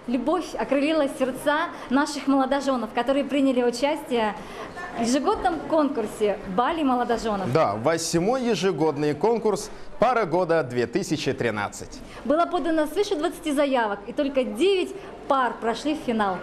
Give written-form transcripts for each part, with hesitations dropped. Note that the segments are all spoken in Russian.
Любовь окрылила сердца наших молодоженов, которые приняли участие в ежегодном конкурсе «Бали молодоженов». Да, 8-й ежегодный конкурс «Пара года-2013». Было подано свыше 20 заявок, и только 9 пар прошли в финал.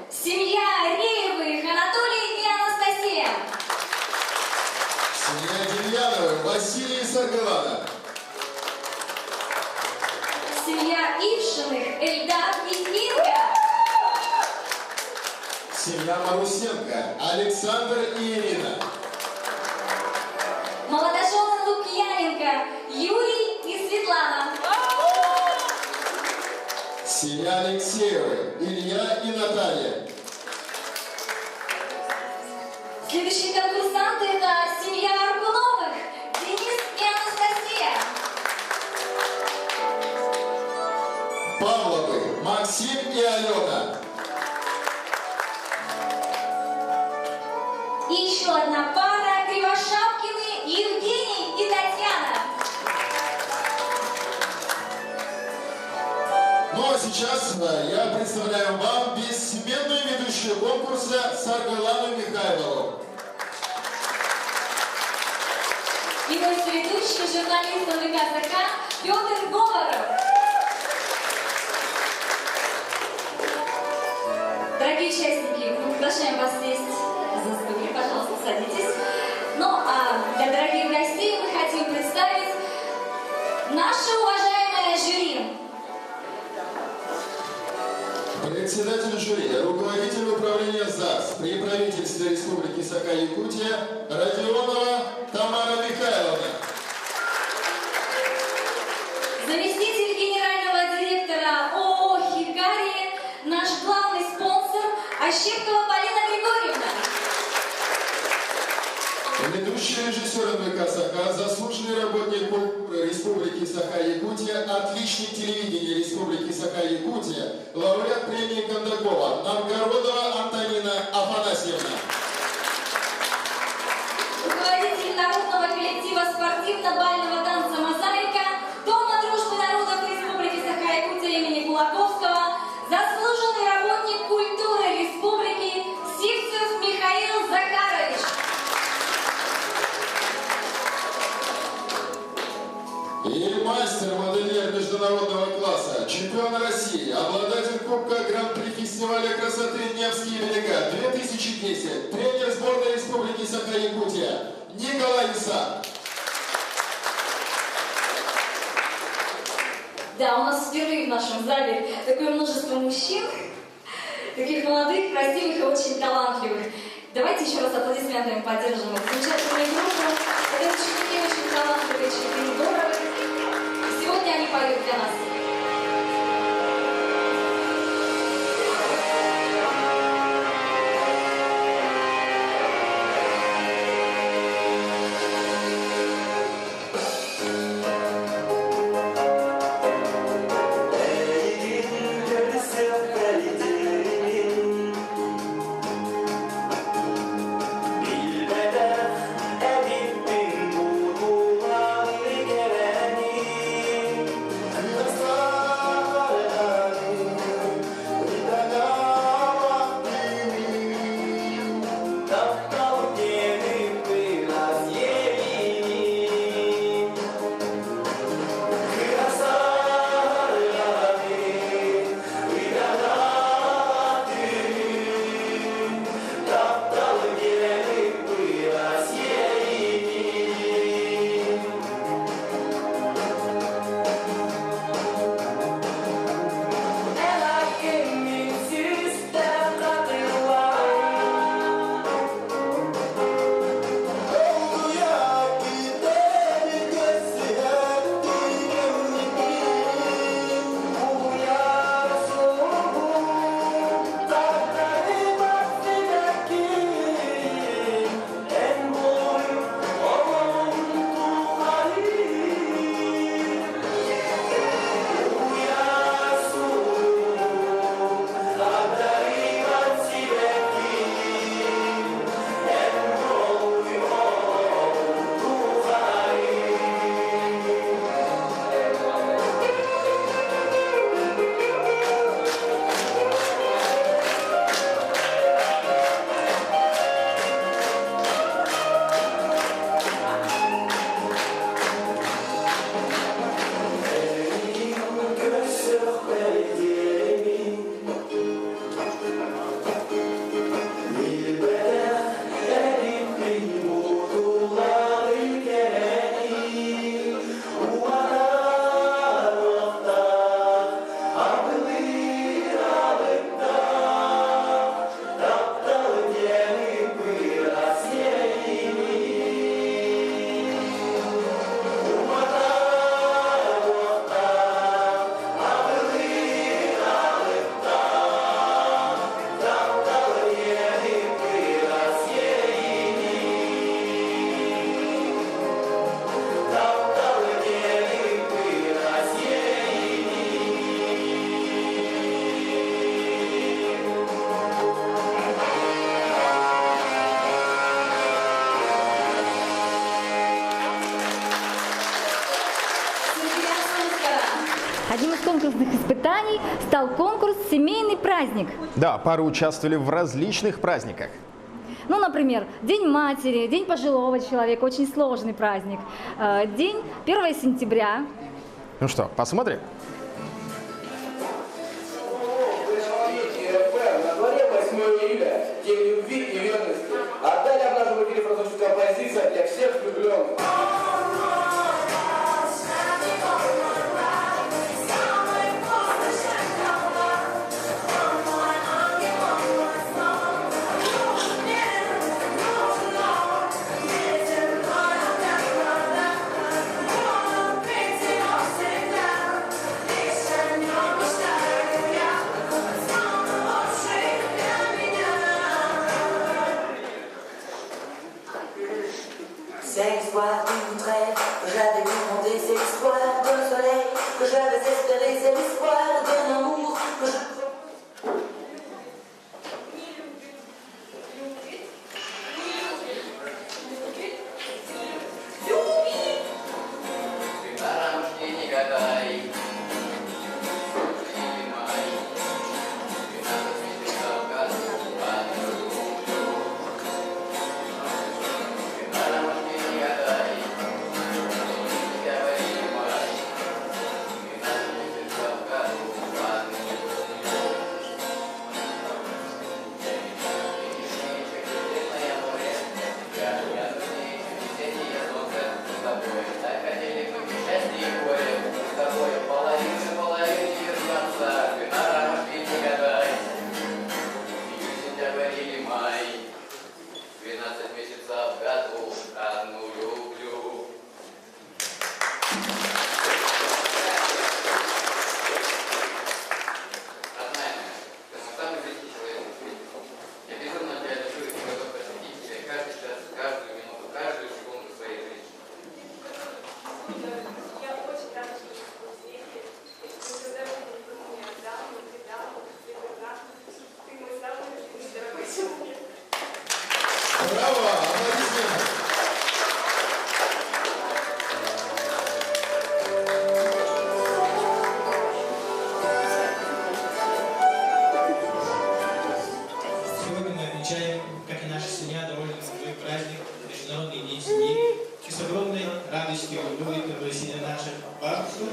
Семья Реевых, Анатолий и Анастасия. Семья Демьяновых, Василий и Саргалана. Семья Ившиных, Эльдар и Инга. Семья Марусенко, Александр и Ирина. Молодожены Лукьяненко, Юрий и Светлана. Семья Алексеевы, Илья и Наталья. Следующие конкурсанты — это семья Аркуновых, Денис и Анастасия. Павловы, Максим и Алена. И еще одна пара — Кривошапкины, Евгений и Татьяна. Ну а сейчас я представляю вам бессменную ведущую конкурса Саргалану Михайлову. И мой соведущий, журналист ВК Петр Говоров. Дорогие участники, мы приглашаем вас сесть за стулья, пожалуйста, садитесь. Ну а для дорогих гостей мы хотим представить наше уважаемое жюри. Председатель жюри, руководитель управления управления ЗАГС при правительстве Республики Саха-Якутия Родионова Тамара Михайловна. Заместитель генерального директора ООО «Хикари», наш главный спонсор Ощепкова Полина Григорьевна. Ведущий режиссер НВК «Саха», заслуженный работник культуры Республики Саха-Якутия, отличник телевидения Республики Саха-Якутия, лауреат премии Кондакова, Новгородова Антонина Афанасьевна. Руководитель народного коллектива спортивно-бального танца «Мозаика», Дома дружбы народов Республики Саха-Якутия имени Кулаковского, заслуженный работник культуры Республики Сивцев Михаил Захарович. И мастер-модельер международного класса, чемпион России, обладатель Кубка Гран-при фестиваля красоты «Невские берега» 2010, тренер сборной Республики Саха-Якутия Николай Иса. Да, у нас впервые в нашем зале такое множество мужчин, таких молодых, красивых и очень талантливых. Давайте еще раз аплодисментами поддержим эту замечательную группу. Это ученики очень талантливые, очень здоровые. Сегодня они поют для нас. Одним из конкурсных испытаний стал конкурс «Семейный праздник». Да, пары участвовали в различных праздниках. Ну, например, День матери, День пожилого человека, очень сложный праздник. День 1 сентября. Ну что, посмотрим? На дворе 8 июля, День любви и верности. А далее в нашем эфире прозвучит композиция для всех влюбленных. Браво! Аплодисменты! Сегодня мы отмечаем, как и наша семья, довольно большой праздник, Международный день семьи. И с огромной радостью мы пригласили наших бабушку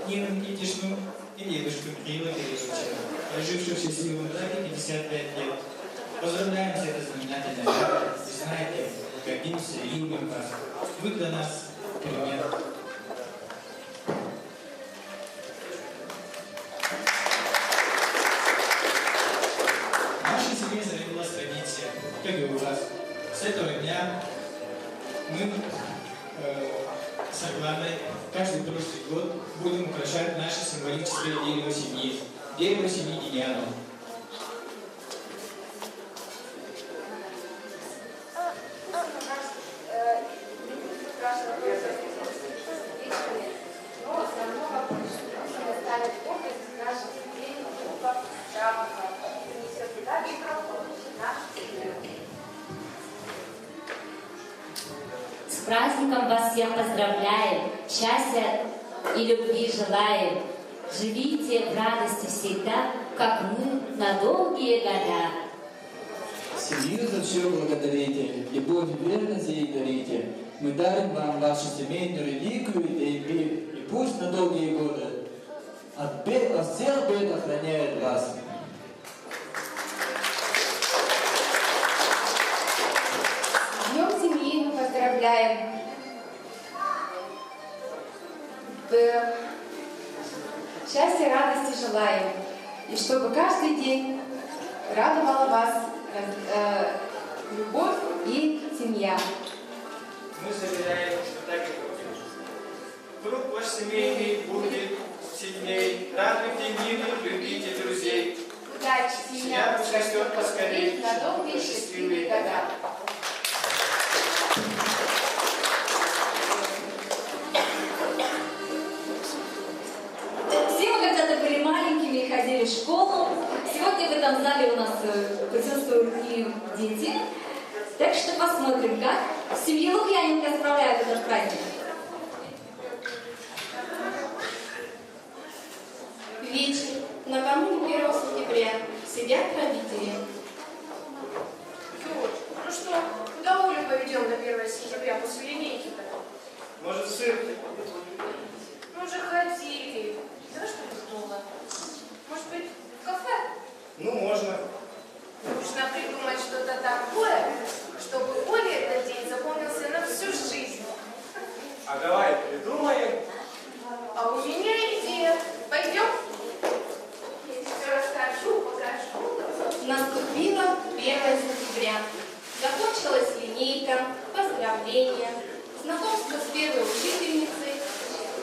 Нину Никитишну и дедушку Кирилла Кирилловича, проживших в счастливом браке 55 лет. Поздравляем с этой знаменательной датой. Вы знаете, гордимся и любим вас. Вы для нас пример. В нашей семье завелась традиция, как и у вас. С этого дня мы с Агланой каждый прошлый год будем украшать наше символическое дерево семьи Демьянова. С праздником вас всех поздравляем, счастья и любви желаем. Живите в радости всегда, как мы, на долгие года. Семью за все благодарите, любовь и верность ей дарите. Мы дарим вам вашу семейную великую и мир, и пусть на долгие годы от всех бед охраняет вас. Днем семьи мы поздравляем. Счастья, радости желаем. И чтобы каждый день радовала вас любовь и семья. Мы заверяем, что так и будет. Круг ваш семейный будет сильней. Радуйте мир, любите друзей. Удачи, семья растет поскорей. на долгие счастливые года. Все мы когда-то были маленькими и ходили в школу. Сегодня в этом зале у нас присутствуют и дети. Так что посмотрим, как семьи Лукьяненко справляют этот праздник. Вечер. Накануне 1 сентября. Сидят родители. Ну что, куда Олю поведем на 1 сентября после линейки-то? Может, сыр? Мы уже ходили. Давай что придумала? Может быть, в кафе? Ну, можно. Нужно придумать что-то такое, чтобы Оле этот день запомнился на всю жизнь. А давай придумаем. А у меня идея. Пойдем? Я тебе расскажу, покажу. Наступило 1 сентября. Закончилась линейка, поздравления, знакомство с первой учительницей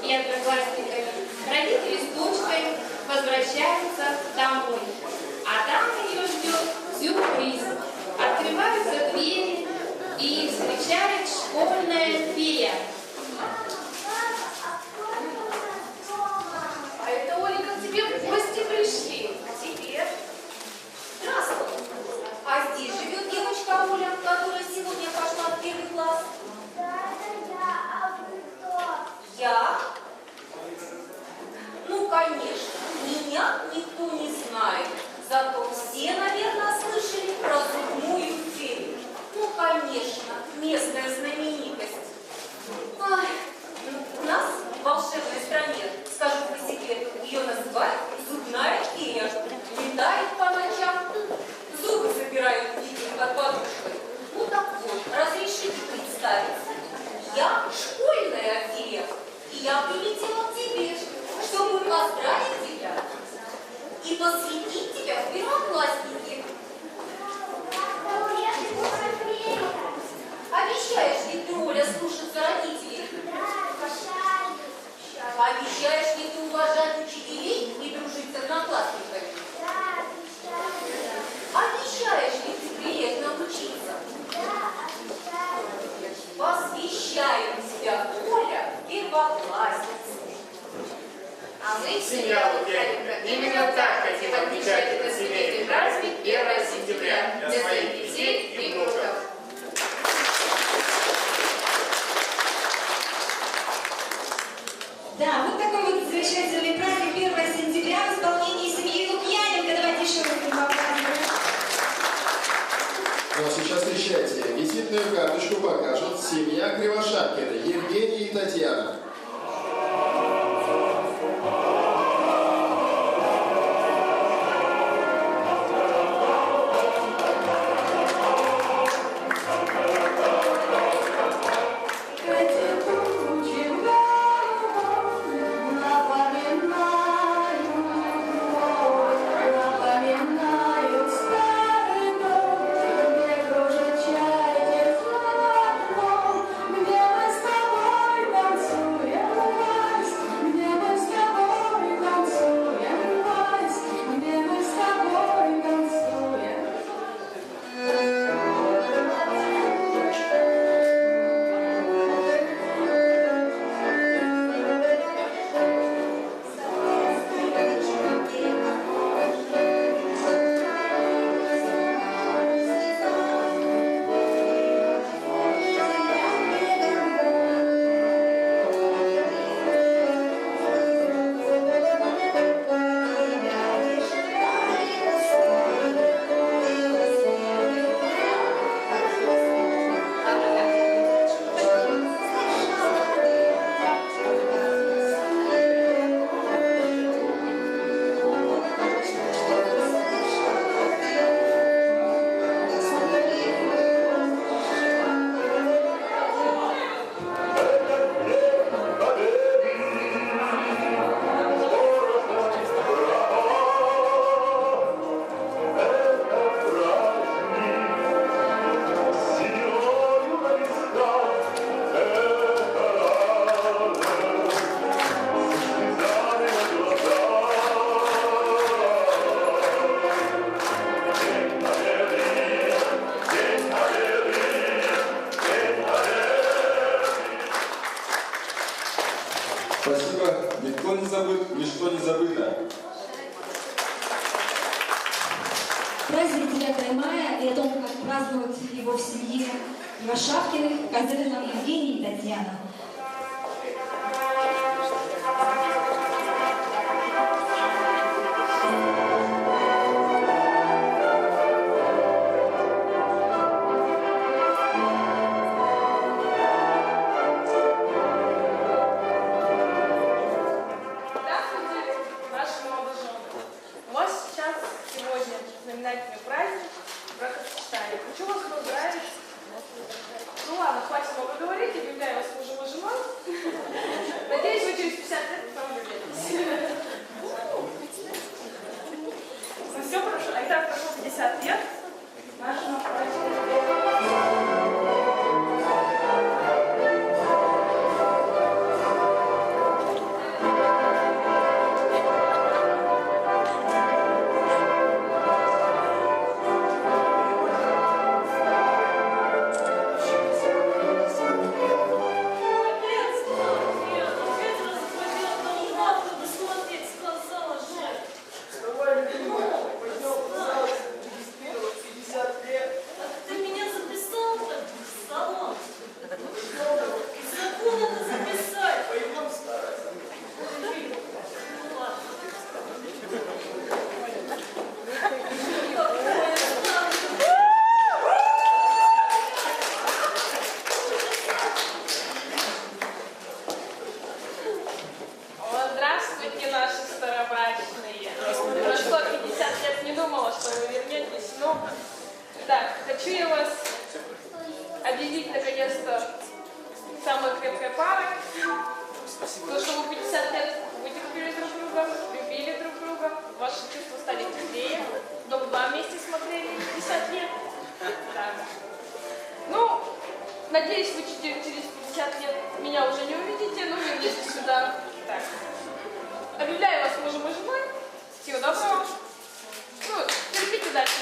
и одноклассниками. Родители с дочкой возвращаются домой. А там ее ждет сюрприз. Открываются двери, и их встречает школьная фея. А это, Олечка, к тебе в гости пришли. А тебе? Здравствуй. А здесь живет девочка Оля, которая сегодня пошла в 1 класс. Я? Ну, конечно, меня никто не знает. Зато все, наверное, слышали про зубную фею. Ну, конечно, местная знаменитость. Ай, у нас в волшебной стране, скажу по секрету, ее называют зубная фея. Летает по ночам, зубы собирают детей под подушкой. Ну так вот, разрешите представиться. Я школьная фея, и я прилетела к тебе, чтобы поздравить тебя и посвятить тебя в первоклассники. Обещаешь ли ты, Оля, слушаться родителей? Обещаешь ли ты уважать учителей и дружить с одноклассниками? Обещаешь ли ты приехать научиться? Посвящаем тебя, Оля, первоклассницу. А мы, семья Лукьяненко, именно так хотим отмечать этот семейный праздник 1 сентября для своих детей и внуков. Ну а сейчас встречайте, визитную карточку покажут семья Кривошапкина, Евгений и Татьяна. Спасибо. Никто не забыт, ничто не забыто. Праздник 9 мая и о том, как празднуют его в семье Кривошапкиных, показали нам Евгений и Татьяна. Знаменательный праздник бракосочетания. Хочу вас поздравить. Ну ладно, хватит много говорить, объявляю вас мужем и женой. Надеюсь, вы через 50 лет повлюбитесь. Ну все хорошо. А итак, прошло 50 лет нашему празднику. Хочу я вас объявить наконец-то самой крепкой парой. То, что вы 50 лет вытерпели друг друга, любили друг друга, ваши чувства стали теплее. Дом 2 вместе смотрели 50 лет. Да. Ну, надеюсь, вы через 50 лет меня уже не увидите, но вернитесь сюда. Так. Объявляю вас мужем и женой. Всего доброго. Ну, терпите дальше.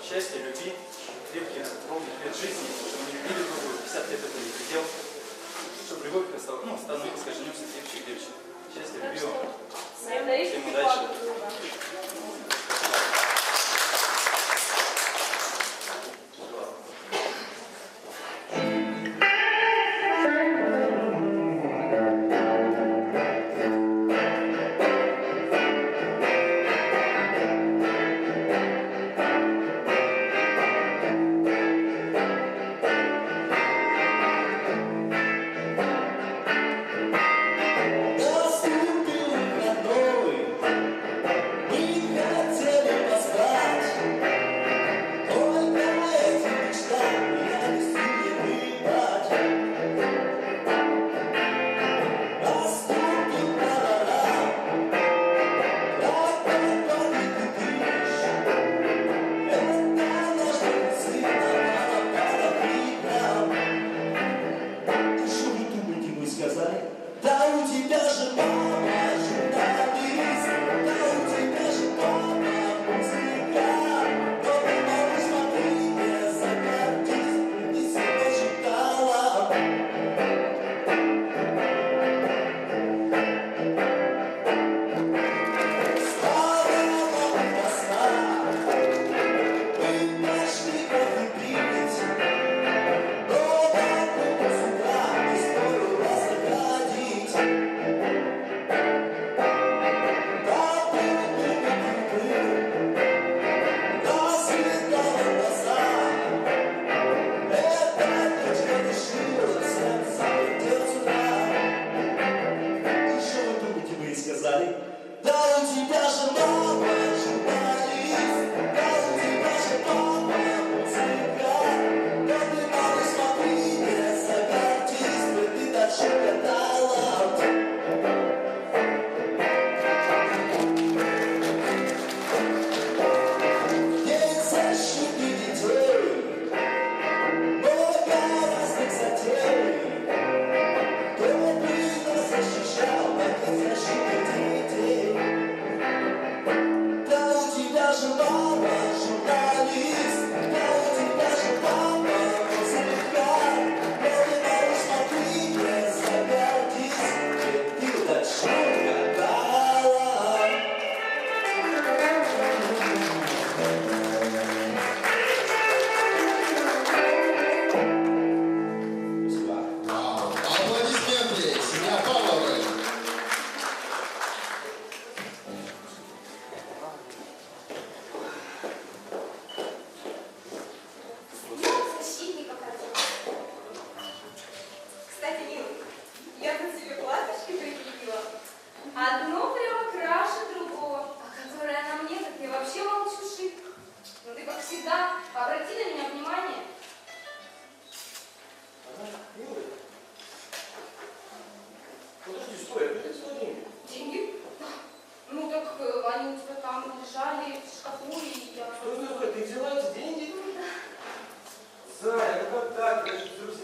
Счастья, любви, крепких, ровных лет жизни, чтобы мы любили друг друга, 50 лет это не предел, чтобы любовь становилась, скажемся, крепче и крепче. Счастья, любви вам. Всем удачи.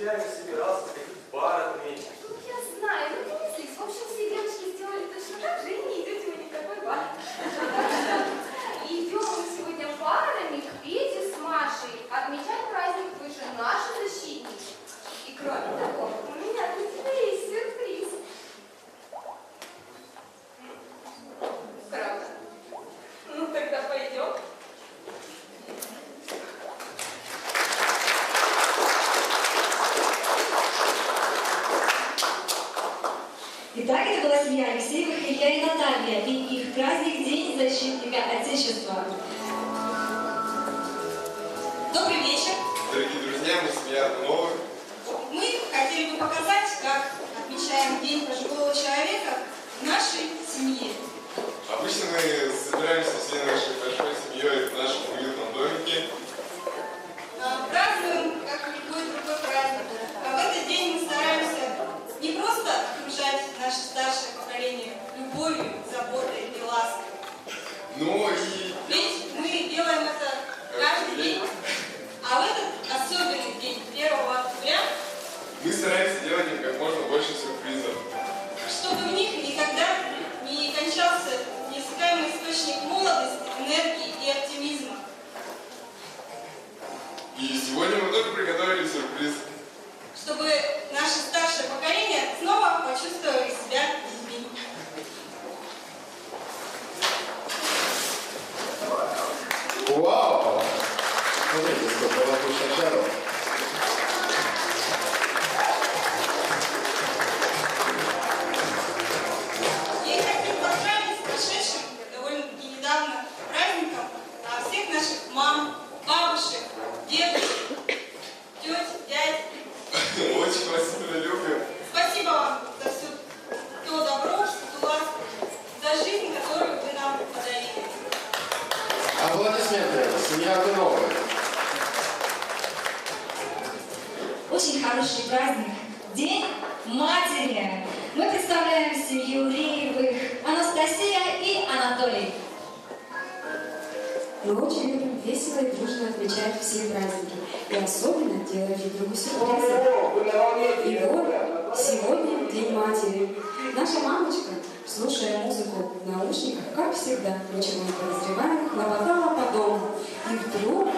я не собирался сходить в бар отметить. Ну, я знаю, ну ты не злись. В общем, все девочки сделали точно так же, и не идете вы ни в какой бар. Идем мы сегодня парами к Пете с Машей отмечать праздник, вы же наши защитники. И кроме того, у меня для тебя есть сюрприз. Правда? Ну, тогда пойдем. Итак, это была семья Алексеевых, Илья и Наталья, и их праздник День защитника Отечества. Добрый вечер. Дорогие друзья, мы семья Артуновых. Мы хотели бы показать, как отмечаем День пожилого человека в нашей семье. Обычно мы собираемся всей нашей большой семьей в нашем уютном домике. Празднуем, как и любой другой праздник. А в этот день мы стараемся не просто окружать наше старшее поколение любовью, заботой и лаской. Ну и... Ведь мы делаем это каждый день. А в этот особенный день, 1 октября, мы стараемся делать им как можно больше сюрпризов. чтобы в них никогда не кончался неиссякаемый источник молодости, энергии и оптимизма. И сегодня мы тоже приготовили сюрприз. Чтобы наше старшее поколение снова почувствовали себя детьми. Вау! Смотрите, сколько воздушных шаров. Я хочу поздравить с прошедшим довольно-таки недавно праздником всех наших мам, бабушек, дедушек, теть, дядь. Очень вас любим. Спасибо вам за все то добро, ту ласку, за жизнь, которую вы нам подарили. Аплодисменты. Семья Артуновых. Очень хороший праздник. День матери. Мы представляем семью Реевых, Анастасия и Анатолий. Мы очень любим весело и дружно отмечать все праздники. И особенно делать друг другу сюрпризы. И вот, сегодня День матери. Наша мамочка, слушая музыку в наушниках, как всегда, ничего не подозревая, хлопотала по дому. И вдруг...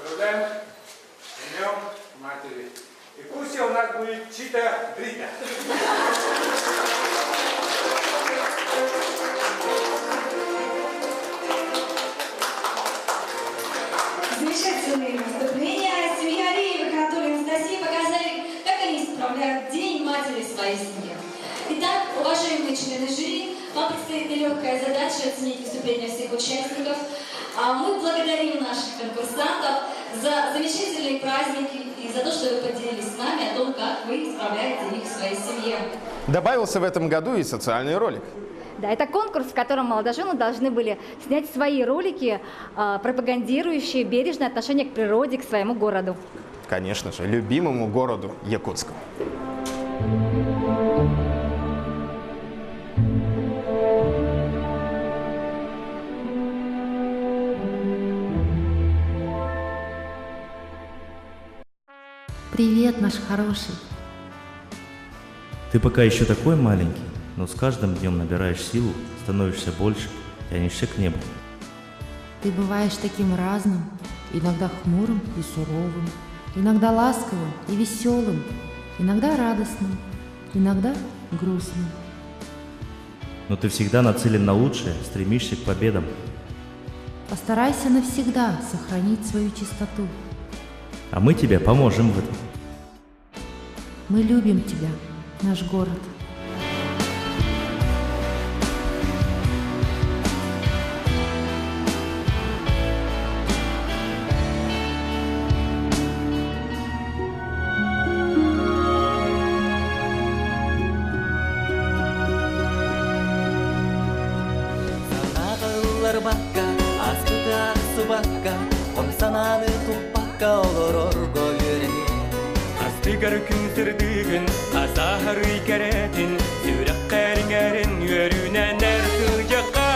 Поздравляем с Днем Матери. И пусть у нас будет чита Дрита. Замечательные выступления. Семья Реевых, Анатолий и Анастасия показали, как они справляют День матери своей семьи. Итак, уважаемые члены жюри, вам предстоит нелегкая задача оценить выступления всех участников. Мы благодарим наших конкурсантов за замечательные праздники и за то, что вы поделились с нами о том, как вы справляете их в своей семье. Добавился в этом году и социальный ролик. Да, это конкурс, в котором молодожены должны были снять свои ролики, пропагандирующие бережное отношение к природе, к своему городу. Конечно же, любимому городу Якутску. Привет, наш хороший. Ты пока еще такой маленький, но с каждым днем набираешь силу, становишься больше, тянешься к небу. Ты бываешь таким разным, иногда хмурым и суровым, иногда ласковым и веселым, иногда радостным, иногда грустным. Но ты всегда нацелен на лучшее, стремишься к победам. Постарайся навсегда сохранить свою чистоту. А мы тебе поможем в этом. Мы любим тебя, наш город. Bakka, askıda aksı bakka, omsananı tupakka olur orgo yüreni. Astıgar künsürdüğün, asahar ikeretin, sürek keringerin yürüne nertırcaka.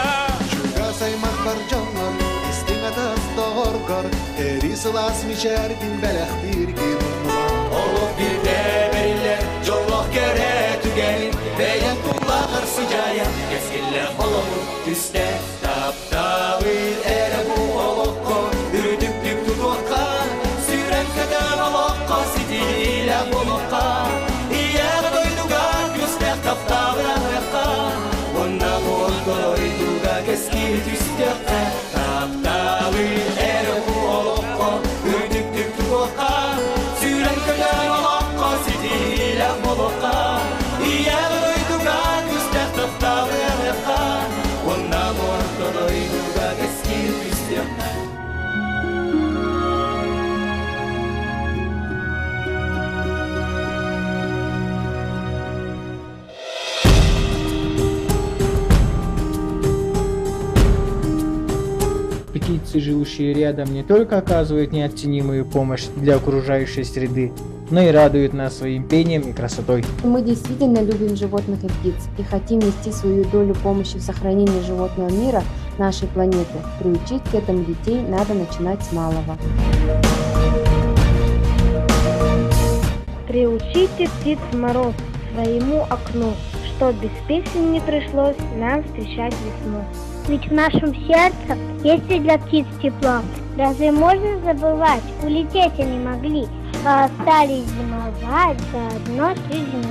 Şuga saymak barcanlar, istinga tas doğurgar, erislas miçerdin belektir girunma. Olup bir de beriler, jolloh kere tügenin, beyen kullar sıcaya, keskille olumur tüste. Taptavil ere bu olokko, ürüdüklük tutukka, süren kadar olokko, sidiyle bolokka. İyere doyduga, küstek taptavil arekka, onna bolko doyduga, keskil tüstekka. Taptavil ere bu olokko, ürüdüklük tutukka, süren kadar olokko, sidiyle bolokka. İyere doyduga, küstek taptavil arekka, onna bolko doyduga, keskil tüstekka. Птицы, живущие рядом, не только оказывают неоценимую помощь для окружающей среды, но и радуют нас своим пением и красотой. Мы действительно любим животных и птиц и хотим нести свою долю помощи в сохранении животного мира нашей планеты. Приучить к этому детей надо начинать с малого. Приучите птиц мороз к своему окну, чтоб без песен не пришлось нам встречать весну. Ведь в нашем сердце есть и для птиц тепло. Разве можно забывать? Улететь они могли, а остались зимовать заодно с людьми.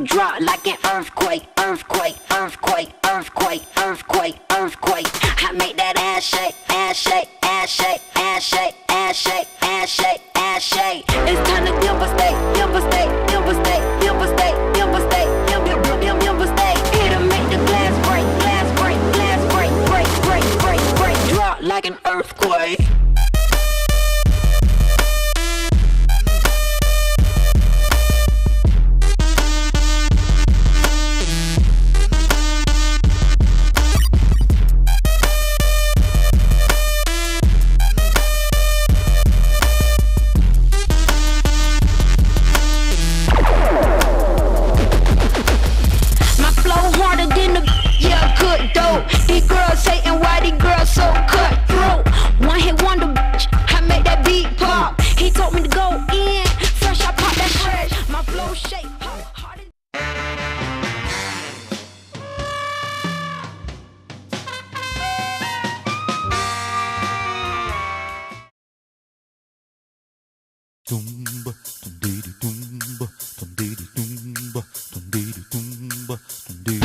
drop like an earthquake, earthquake, earthquake, earthquake, earthquake, earthquake. I make that ass shake, ass shake, ass shake, ass shake, ass shake, ass shake, ass shake. It's time to devastate, devastate, devastate, devastate, devastate, devastate. It'll make the glass break, glass break, glass break, break, break, break, break. Drop like an earthquake. These girls hating why these girls so cutthroat. One hit wonder, bitch, I make that beat pop. He told me to go in, fresh I pop that fresh. My flow shape harder. Tumba, tumdidi tumba, tumdidi tumba, tumdidi tumba, tumdidi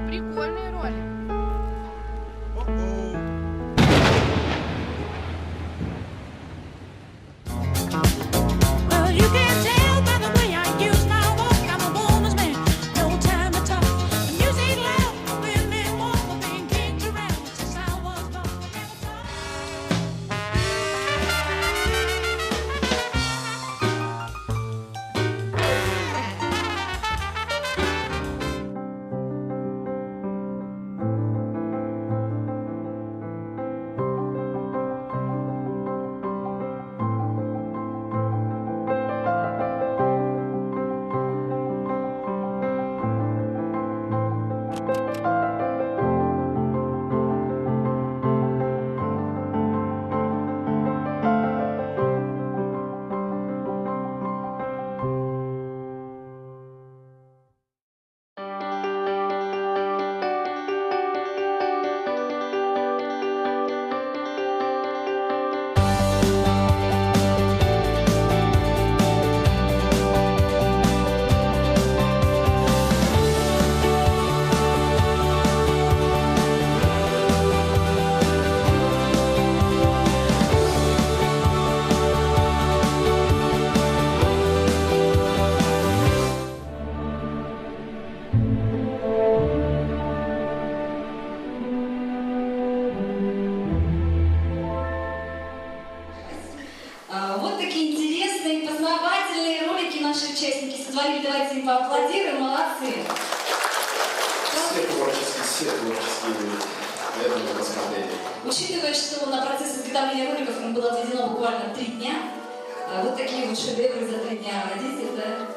Прикольные роли. Well, you can tell by the way I use my walk. I'm a woman's man, no time to talk. The music loud, women walk, I've been kicked around since I was born. Вот такие интересные, познавательные ролики наши участники сотворили. Давайте им поаплодируем, молодцы. Все творческие люди. Я думаю, посмотрели. Учитывая, что на процесс изготовления роликов им было отведено буквально 3 дня, вот такие вот шедевры за 3 дня родить, это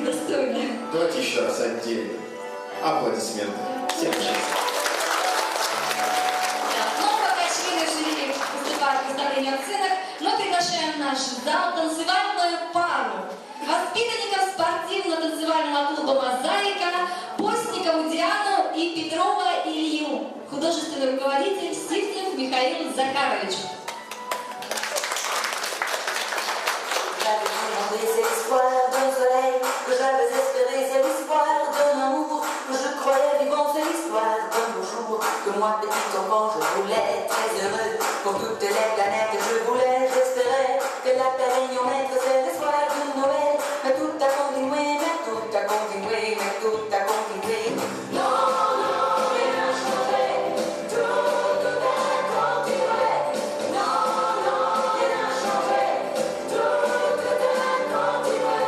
достойно. Давайте еще раз отдельно. Аплодисменты. Всем счастья. Но пока члены жюри выступают в выставлении оценок, мы приглашаем в наш зал танцевальную пару воспитанников спортивно-танцевального клуба «Мозаика» Постникову Диану и Петрова Илью, художественный руководитель Сивцев Михаил Захарович. Des espoirs d'un soleil que j'avais espéré, c'est l'histoire d'un amour que je croyais vivant, c'est l'histoire d'un beau jour que moi, petit enfant, je voulais très heureux pour toutes les planètes. Je voulais, j'espérais que la terre règne en maître, c'est l'espoir de Noël. Mais tout a continué, mais tout a continué, mais tout a continué. Non, non, rien n'a changé, tout a continué. Non, non, rien n'a changé, tout a continué.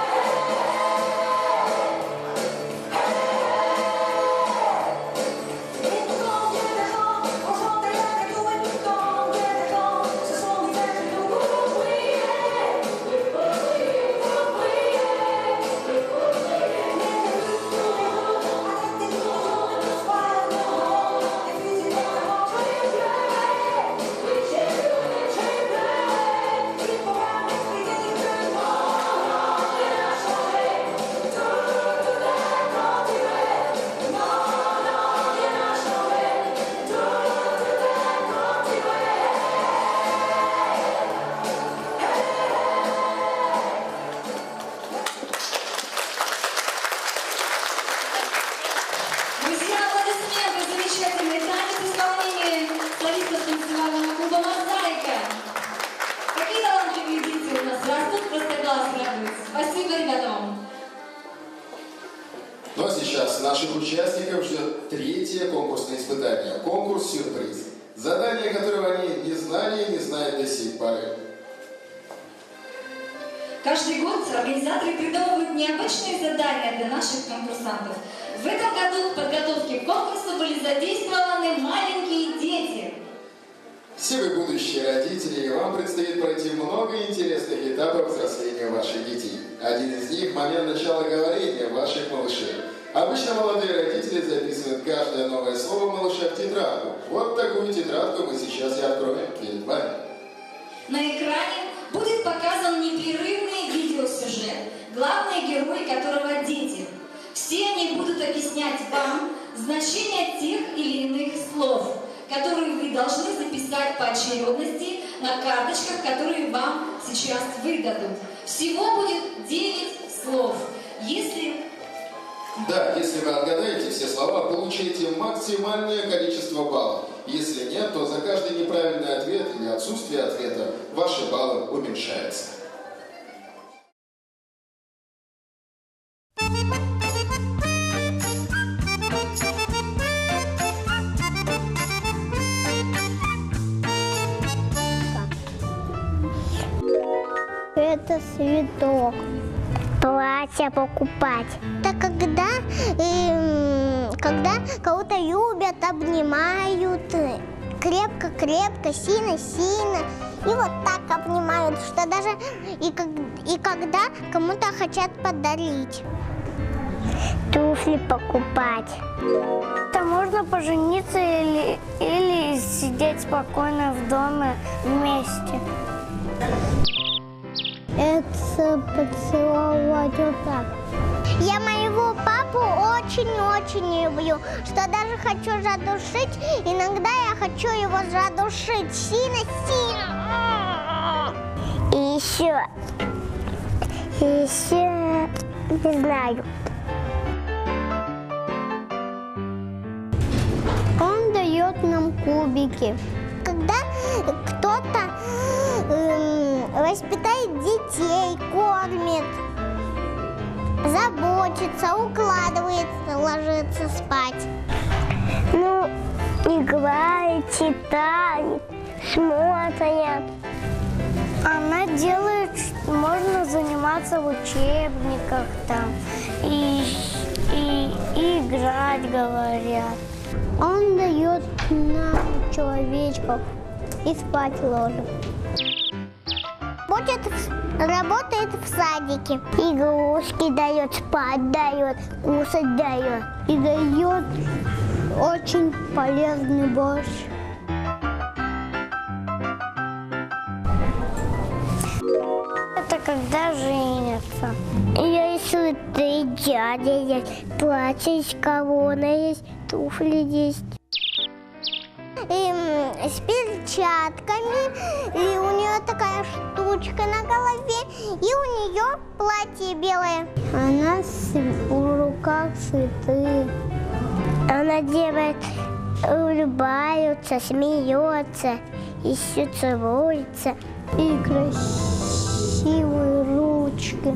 наших участников ждет третье конкурсное испытание – конкурс-сюрприз. Задание, которого они не знали и не знают до сих пор. Каждый год организаторы придумывают необычные задания для наших конкурсантов. В этом году в подготовке к конкурсу были задействованы маленькие дети. Все вы будущие родители, и вам предстоит пройти много интересных этапов взросления ваших детей. Один из них – момент начала говорения ваших малышей. Обычно молодые родители записывают каждое новое слово малыша в тетрадку. Вот такую тетрадку мы сейчас и откроем перед вами. На экране будет показан непрерывный видеосюжет, главные герои которого дети. Все они будут объяснять вам значение тех или иных слов, которые вы должны записать по очередности на карточках, которые вам сейчас выдадут. Всего будет 9 слов. Если вы отгадаете все слова, получаете максимальное количество баллов. Если нет, то за каждый неправильный ответ или отсутствие ответа ваши баллы уменьшаются. Это цветок. Платье покупать. Это когда кого-то любят, обнимают, крепко-крепко, сильно-сильно. И вот так обнимают, что даже и когда кому-то хотят подарить. Туфли покупать. Это можно пожениться или сидеть спокойно в доме вместе. Это поцеловать вот так. Я моего папу очень-очень люблю, что даже хочу задушить. Иногда я хочу его задушить сильно-сильно. И еще, не знаю. Он дает нам кубики. Когда кто-то воспитает детей, кормит, заботится, укладывается, ложится спать. Ну, играет, читает, смотрит. Она делает, можно заниматься в учебниках там и играть, говорят. Он дает нам человечков и спать ложит. Работает в садике. Игрушки дает, спать дает, кушать дает. И дает очень полезный борщ. Это когда женятся. Если ты дядя есть, платье есть, корона есть, туфли есть. С перчатками, и у нее такая штучка на голове, и у нее платье белое. Она в руках цветы. Она делает, улыбается, смеется, и все целуется. И красивые ручки.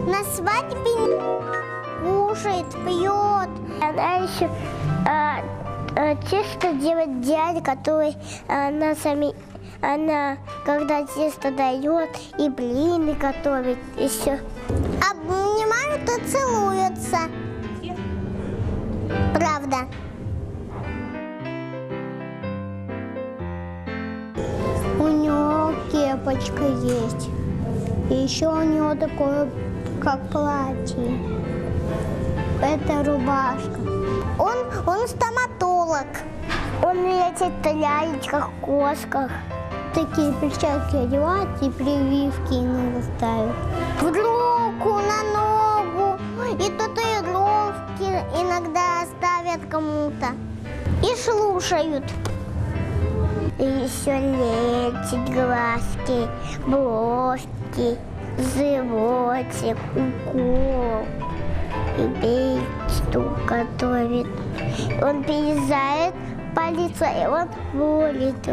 На свадьбе кушает, пьет. Она еще тесто делает дядя, который она когда тесто дает, и блины готовит, и все. Обнимают и целуются. Правда. У него кепочка есть. И еще у него такое, как платье. Это рубашка. Он стоматолог. Он лечит в лялечках, кошках. Такие перчатки одевает и прививки иногда ставит. В руку, на ногу. И татуировки иногда ставят кому-то. И слушают. И еще лечит глазки, бровки, животик, укол. И печку готовит. Он перезает по лицу, и он волит.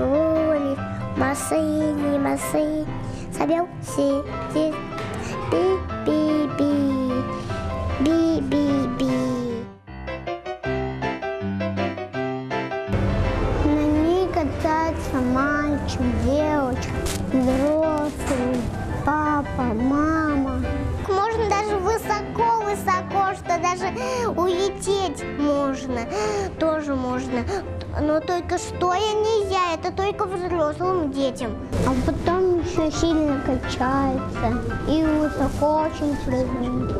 Машины, собел, сидит, би-би-би, би-би-би. катаются мальчик, девочка, взрослый, папа, мама. Можно даже высоко-высоко, что даже улететь можно, тоже можно. Но только стоя нельзя, это только взрослым детям. А потом еще сильно качается и высоко очень прыгает.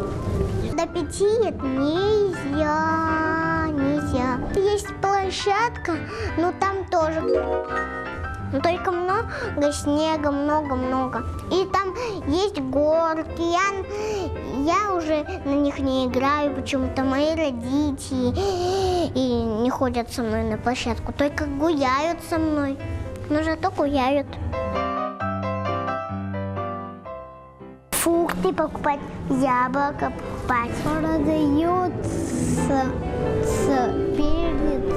До 5 лет нельзя. Есть площадка, но там тоже. Но только много снега, много-много. И там есть горки. Я уже на них не играю, почему-то мои родители и не ходят со мной на площадку, только гуляют со мной. Но зато гуляют. Фрукты покупать, яблоко покупать. Продается перец,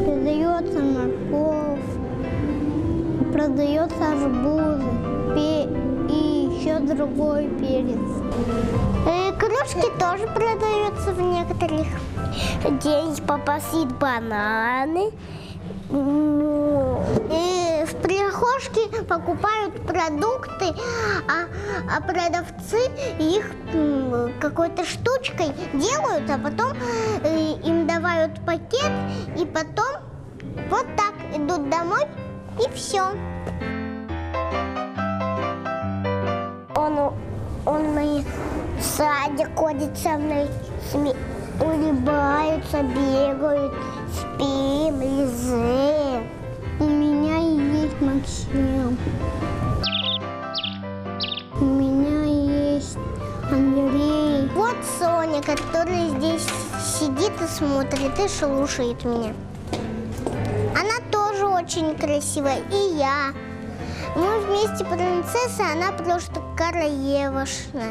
продается морковь, продается арбузы и еще другой перец. Кружки тоже продаются в некоторых. Здесь папа съест бананы. И в прихожке покупают продукты, а продавцы их какой-то штучкой делают, а потом им давают пакет, и потом вот так идут домой, и все. Он в садик ходит со мной, улыбаются, бегают, спим, лежим. У меня есть Максим. У меня есть Андрей. Вот Соня, которая здесь сидит и смотрит, и слушает меня. Она тоже очень красивая, и я. Мы вместе принцессы, она просто королевушка.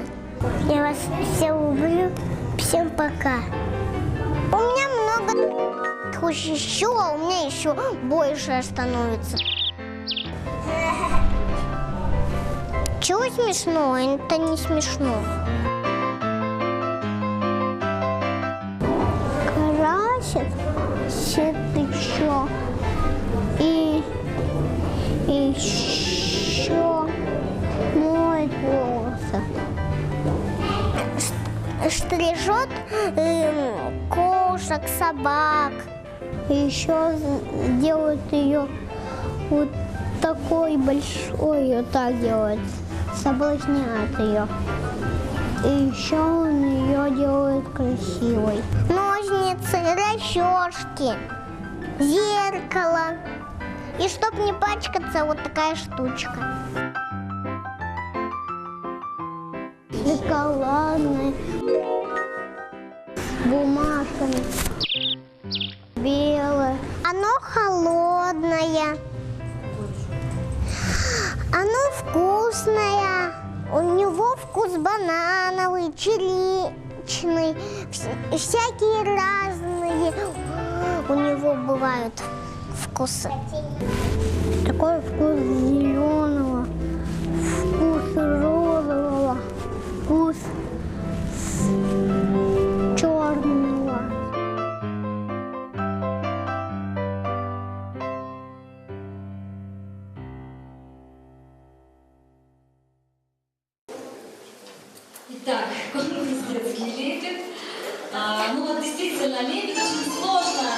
Я вас все люблю. Всем пока. У меня много еще, а у меня еще больше становится. Чего смешно? Это не смешно. Красит еще и еще моет волосы. Стрижет кошек, собак. И еще делают ее вот такой большой, вот так делают, соблазняют ее. И еще он ее делает красивой. Ножницы, расчески, зеркало. И чтоб не пачкаться, вот такая штучка. Шоколадная, бумажками, белое. Оно холодное, оно вкусное. У него вкус банановый, черничный, всякие разные. У него бывают вкусы. Такой вкус зеленого, вкус розового, вкус черного. Итак, конкурс «Детский лепет». Ну вот действительно, лепет очень сложно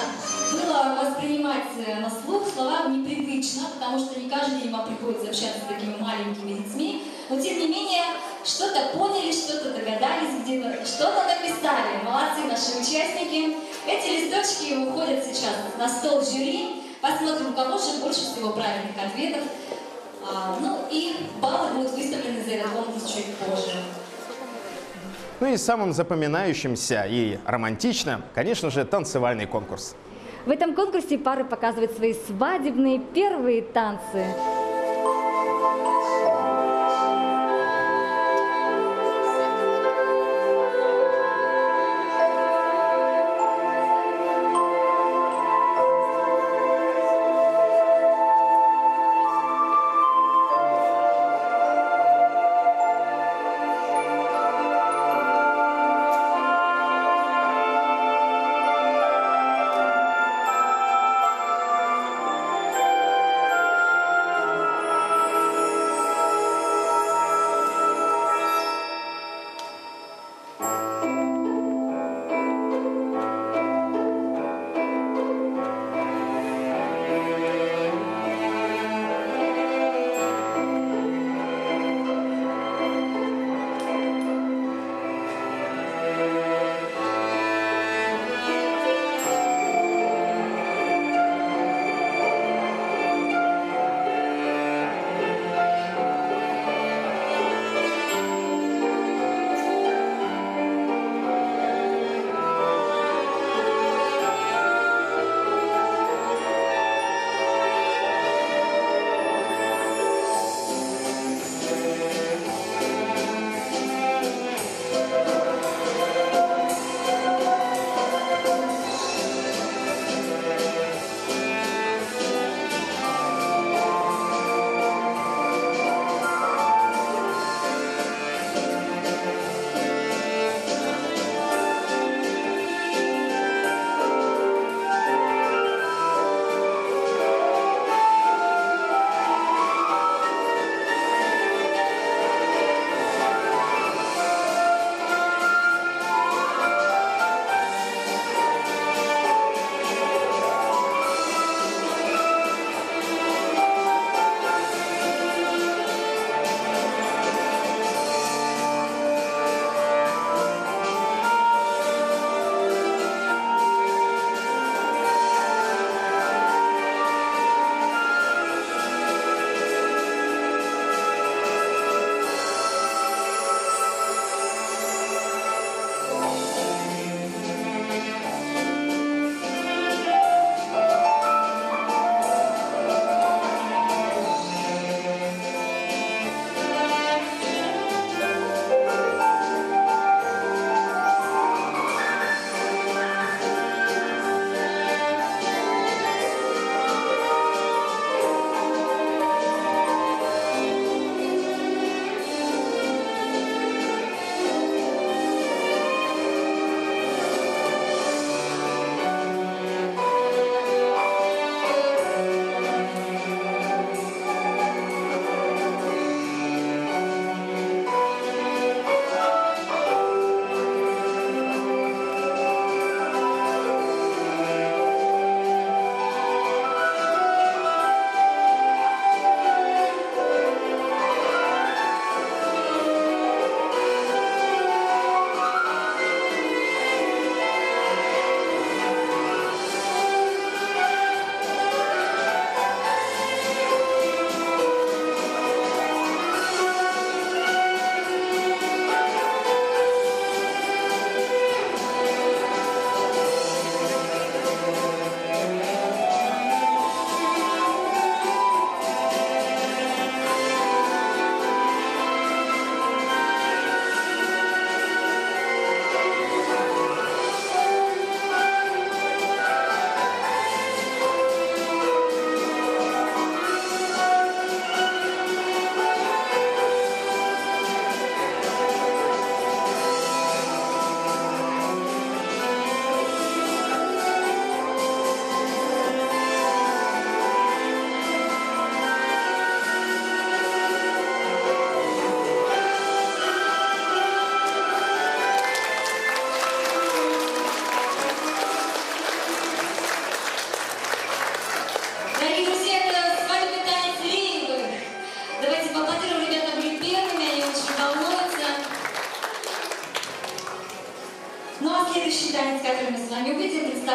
было воспринимать на слух, словам непривычно, потому что не каждый день вам приходится общаться с такими маленькими детьми. Но тем не менее, что-то поняли, что-то догадались, где-то что-то написали. Молодцы наши участники. Эти листочки уходят сейчас на стол жюри. Посмотрим, у кого же больше всего правильных ответов. Ну и баллы будут выставлены за этот конкурс чуть позже. Ну и самым запоминающимся и романтичным, конечно же, танцевальный конкурс. В этом конкурсе пары показывают свои свадебные первые танцы.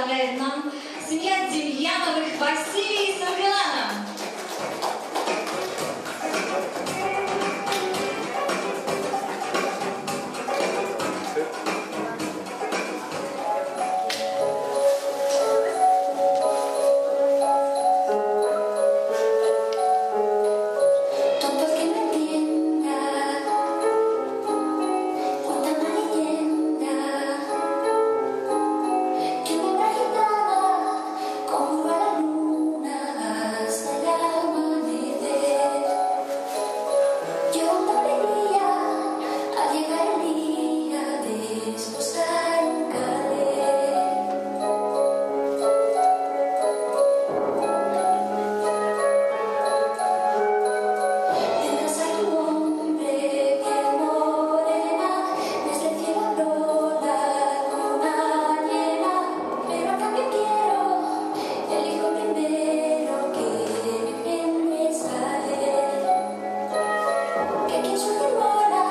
представляет нам семья Демьяновых Василий с Аргеланом. Tonto el que no entienda, cuenta una leyenda, que una gitana como a la luna hasta el amanecer. Yo no alegría al llegar el día de desposar un calé. Mientras hay un hombre que morena, desde el cielo habló la luna llena, pero a cambio quiero el hijo primero que mi bien me sale. Que quien suelte mora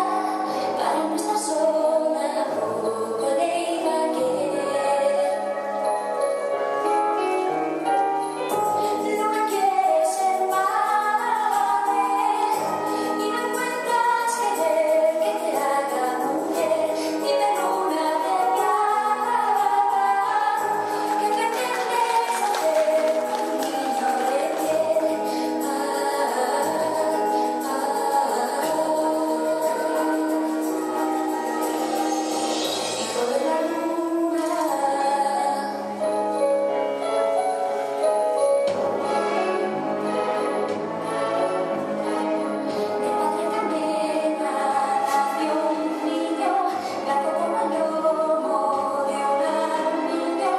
para no estar sola, poco le iba a querer. Luna quiere ser madre y no encuentras que ver que te haga mujer. Dime luna de plata, ¿qué pretendes hacer con un niño de piel? Hijo de la luna. De padre Carmena nació un niño, blanco como el lomo de un armiño,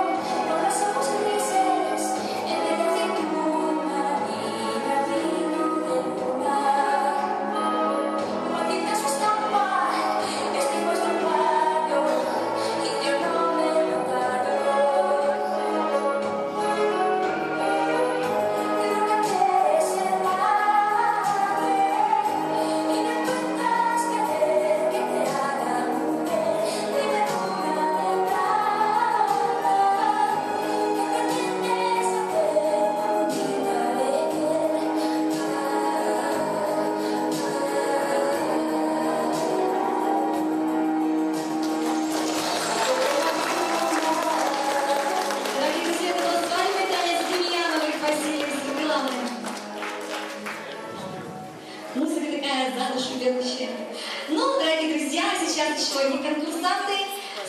con los ojos grises, en medio de aceituna, niña vino de luna. Maldita su estampa, este puesto en cuadro, y yo no me lo paro. Luna quiere ser madre y no encuentras que ver que te haga mujer. Dime luna de plata, ¿qué pretendes hacer con un niño de Дорогие друзья, это был свадебный танец Демьяновых Василий с Аргеланом. Музыка такая за душу берущая. Ну, дорогие друзья, сейчас еще одни конкурсанты.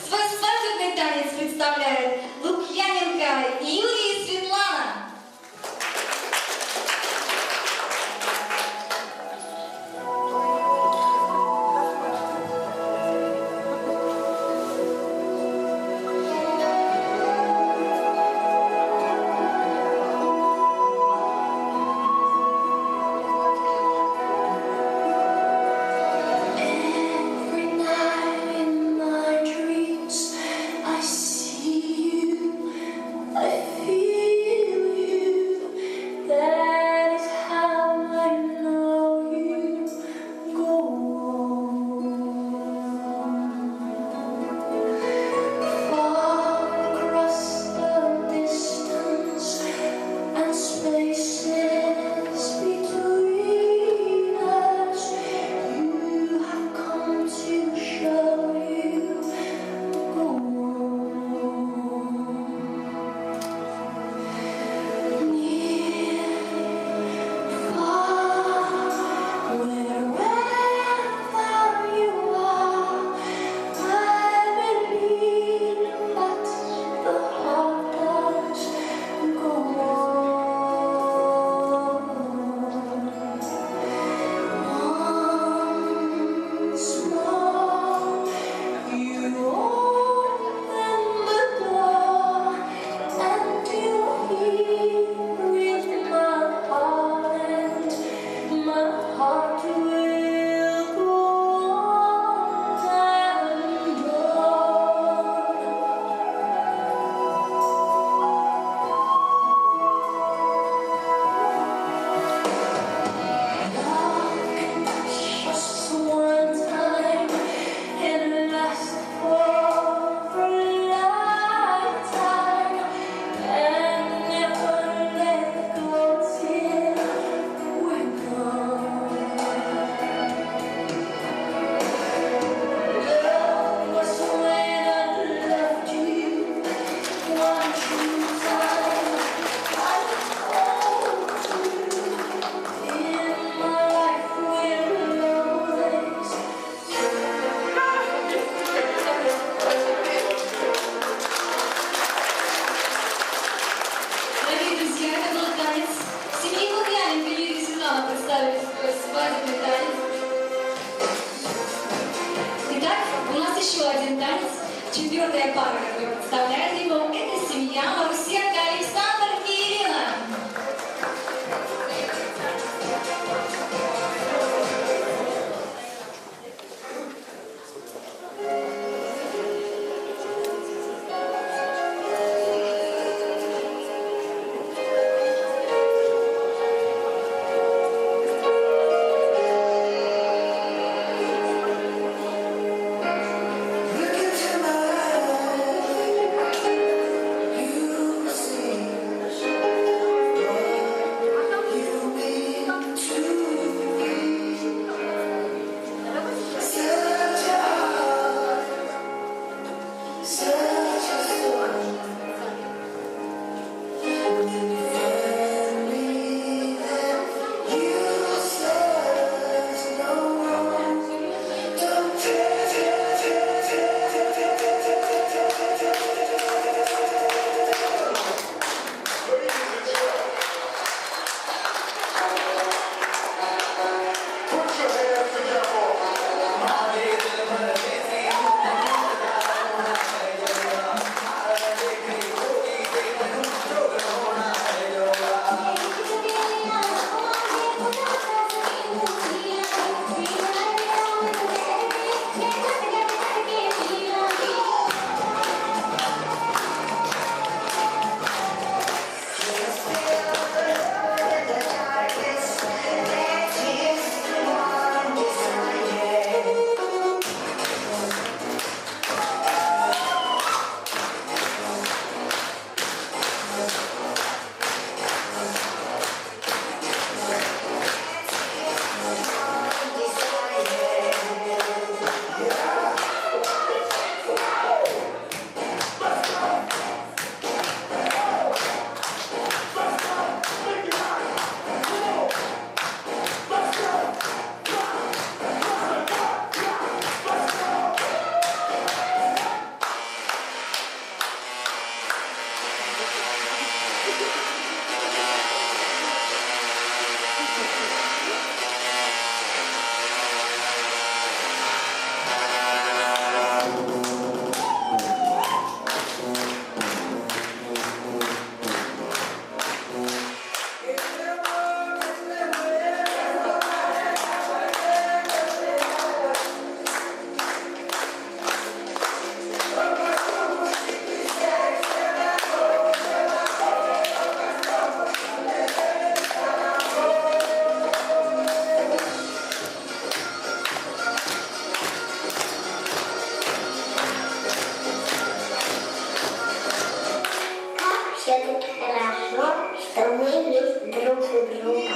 Свой свадебный танец представляют Лукьяненко Юрий и Светлана. Every night in my Дорогие друзья, это был танец. Семьи Лукьяненко Юрий и Светлана представили свой свадебный танец. Итак, у нас еще один танец. Четвертая пара, которая представляет его, это семья Марусенко Александр и Ирина. Все-таки хорошо, что мы есть друг у друга.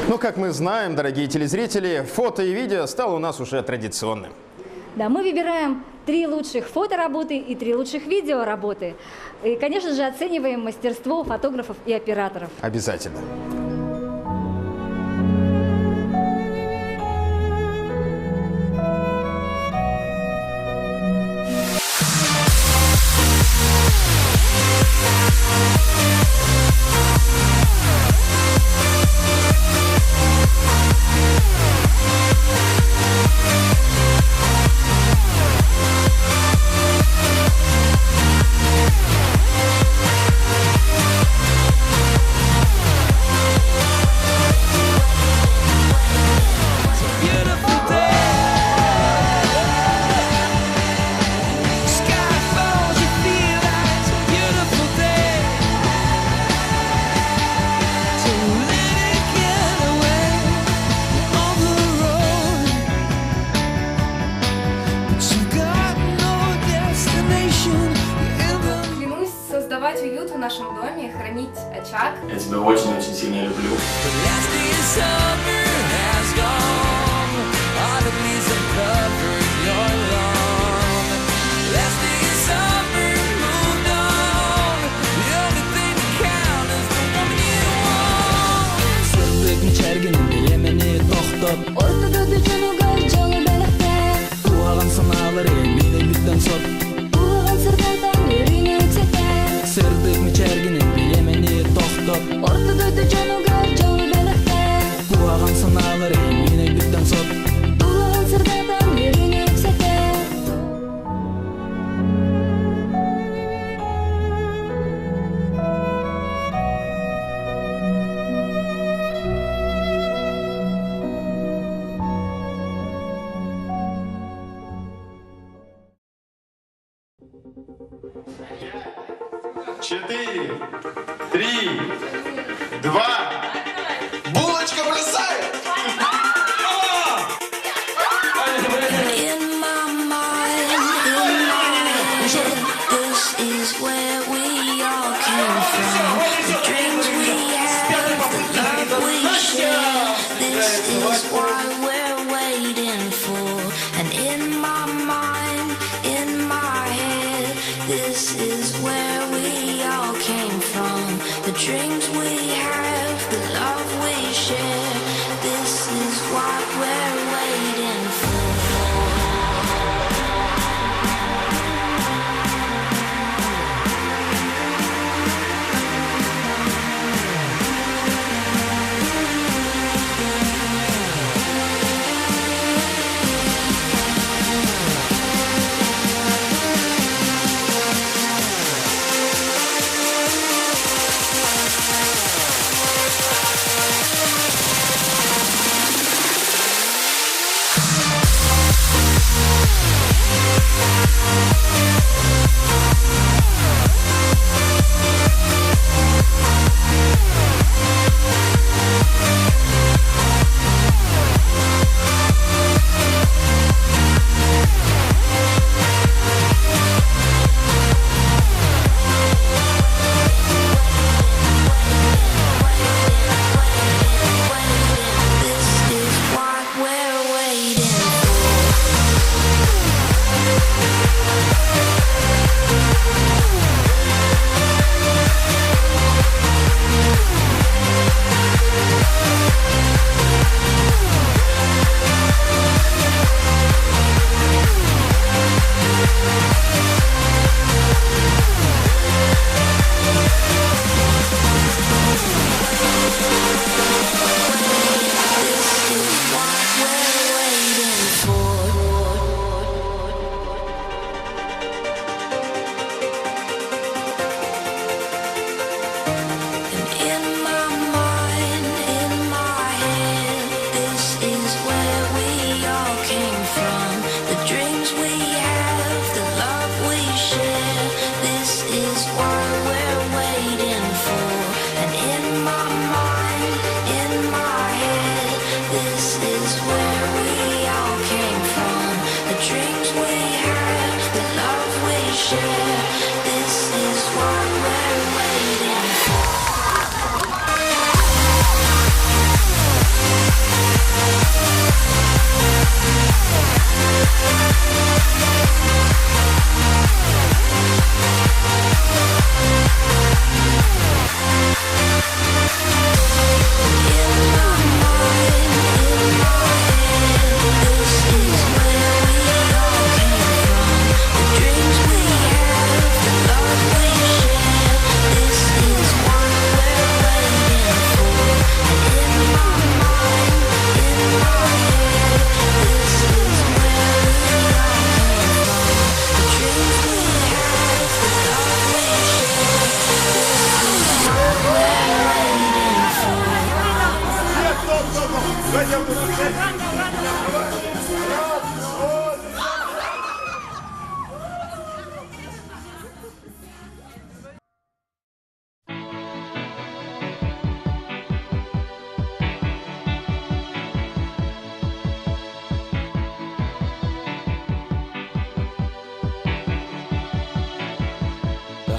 Ну, как мы знаем, дорогие телезрители, фото и видео стало у нас уже традиционным. Да, мы выбираем 3 лучших фотоработы и 3 лучших видеоработы. И, конечно же, оцениваем мастерство фотографов и операторов. Обязательно. создавать уют в нашем доме, хранить очаг. Я тебя очень-очень сильно люблю. Ortada düşen jalı belekte Tuğalan sanaları bilelikten sor Uğan sırdadan yerine yüksekte Sırdık mı çerginin bilemeni tohtop Ortada düşen jalı belekte Tuğalan sanaları bilelikten sor Uğan sırdadan yerine yüksekte Четыре, три, два. Булочка бросай! In my mind, this is where we all came from. The dreams we have, the love we share. This is what we're waiting for. And in my mind, in my head, this is where we all came from. The dreams we have, the love we share. This is what we're waiting for.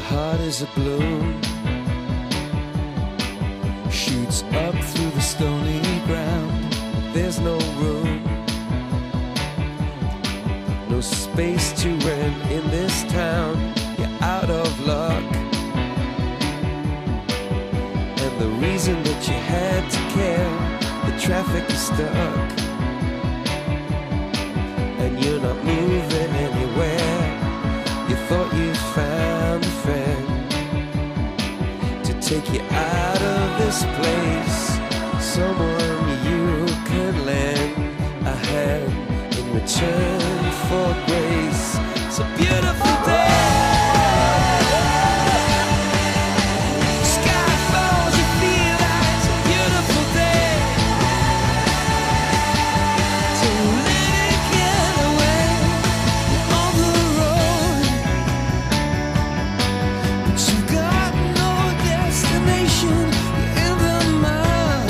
heart is a balloon, shoots up through the stony ground. There's no room, no space to rent in this town. You're out of luck, and the reason that you had to care, the traffic is stuck, and you're not moving anywhere. You thought you found a friend to take you out of this place, someone you could lend a hand in return for grace. It's a beautiful day. Sky falls, you feel that it's a beautiful day. So let it get away on the road, but you've got no destination. You're in the mud,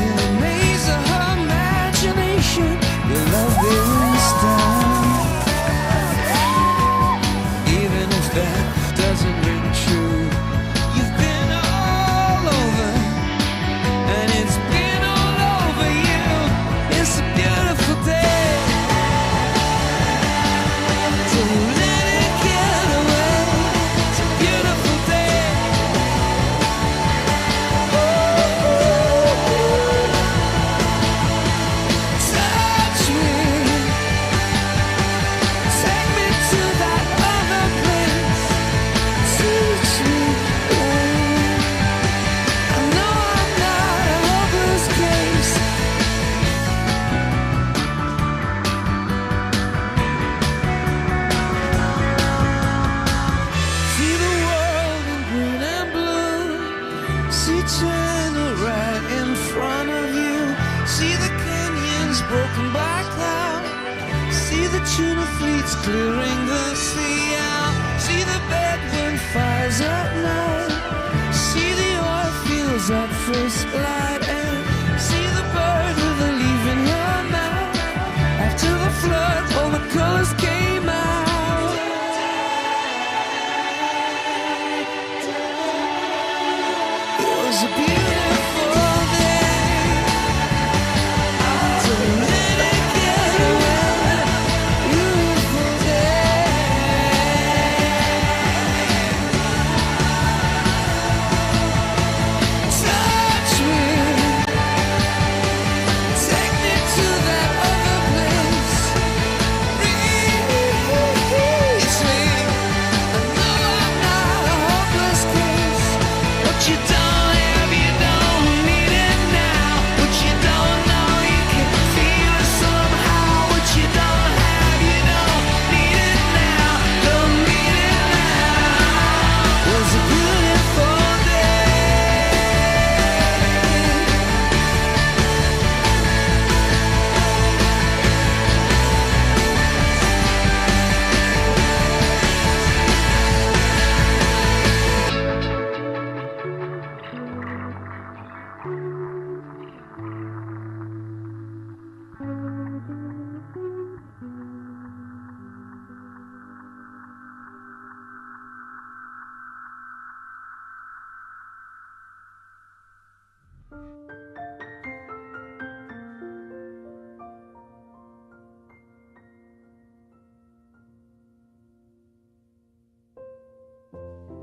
in the maze of her imagination. Your love is done, even if that doesn't ring true. You've been all over, and it's been all over you. It's a beautiful day. So let it get away. It's a beautiful day. Touch me, take me to that other place. Teach me, I know I'm not a hopeless case. See the world in green and blue. See China right in front of you. See the canyons broken by cloud. See the tuna fleets clearing the sea out. See the bedroom fires at night. See the oil fields at first light. And see the bird with a leaf in her mouth. After the flood, all the colors came out. It was a beautiful day. So let it get away. Beautiful day. Touch me, take me to that other place. Reach me, I know I'm not a hopeless case. What you don't have, you don't need it now. What you don't know, you can feel it somehow. What you don't have, you don't need it now. Don't need it now. It was a beautiful day.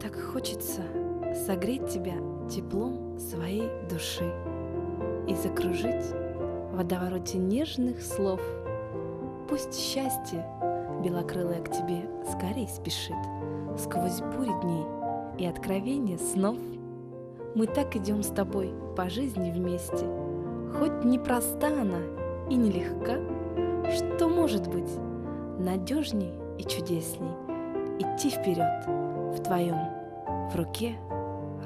Так хочется согреть тебя теплом своей души и закружить в водовороте нежных слов. Пусть счастье белокрылое к тебе скорей спешит сквозь бури дней и откровения снов. Мы так идем с тобой по жизни вместе, хоть непроста она и нелегка. Что может быть надежней и чудесней идти вперед в твоем в руке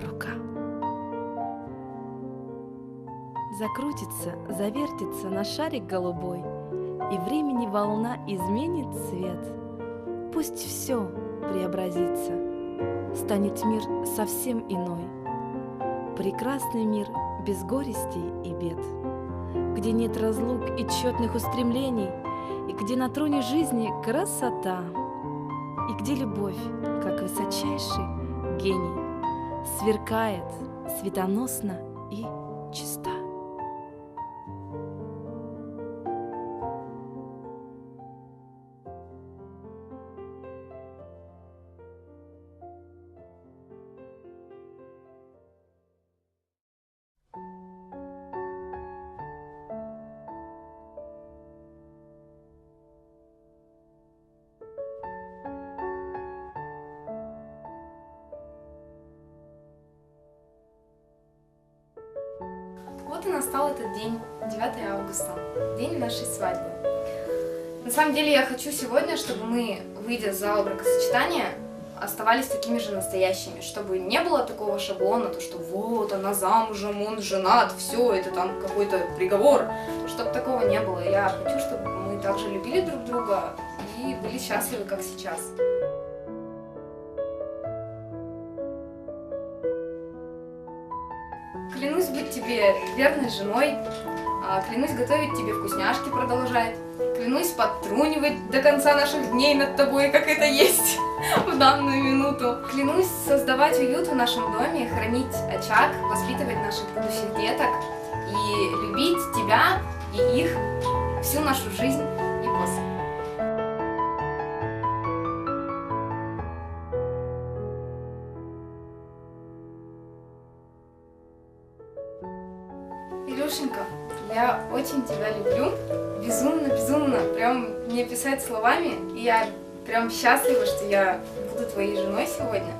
рука. Закрутится, завертится на шарик голубой, и времени волна изменит цвет. Пусть все преобразится, станет мир совсем иной. Прекрасный мир без горестей и бед, где нет разлук и тщетных устремлений, и где на троне жизни красота. и где любовь, как высочайший гений, сверкает светоносно и чиста. Вот и настал этот день, 9 августа, день нашей свадьбы. На самом деле я хочу сегодня, чтобы мы, выйдя за бракосочетания, оставались такими же настоящими, чтобы не было такого шаблона, то что вот она замужем, он женат, все, это там какой-то приговор, чтобы такого не было. Я хочу, чтобы мы также любили друг друга и были счастливы, как сейчас. Клянусь быть тебе верной женой, клянусь готовить тебе вкусняшки продолжать, клянусь подтрунивать до конца наших дней над тобой, как это есть в данную минуту. Клянусь создавать уют в нашем доме, хранить очаг, воспитывать наших будущих деток и любить тебя и их всю нашу жизнь и после. Илюшенька, я очень тебя люблю, безумно, прям не описать словами, и я прям счастлива, что я буду твоей женой сегодня,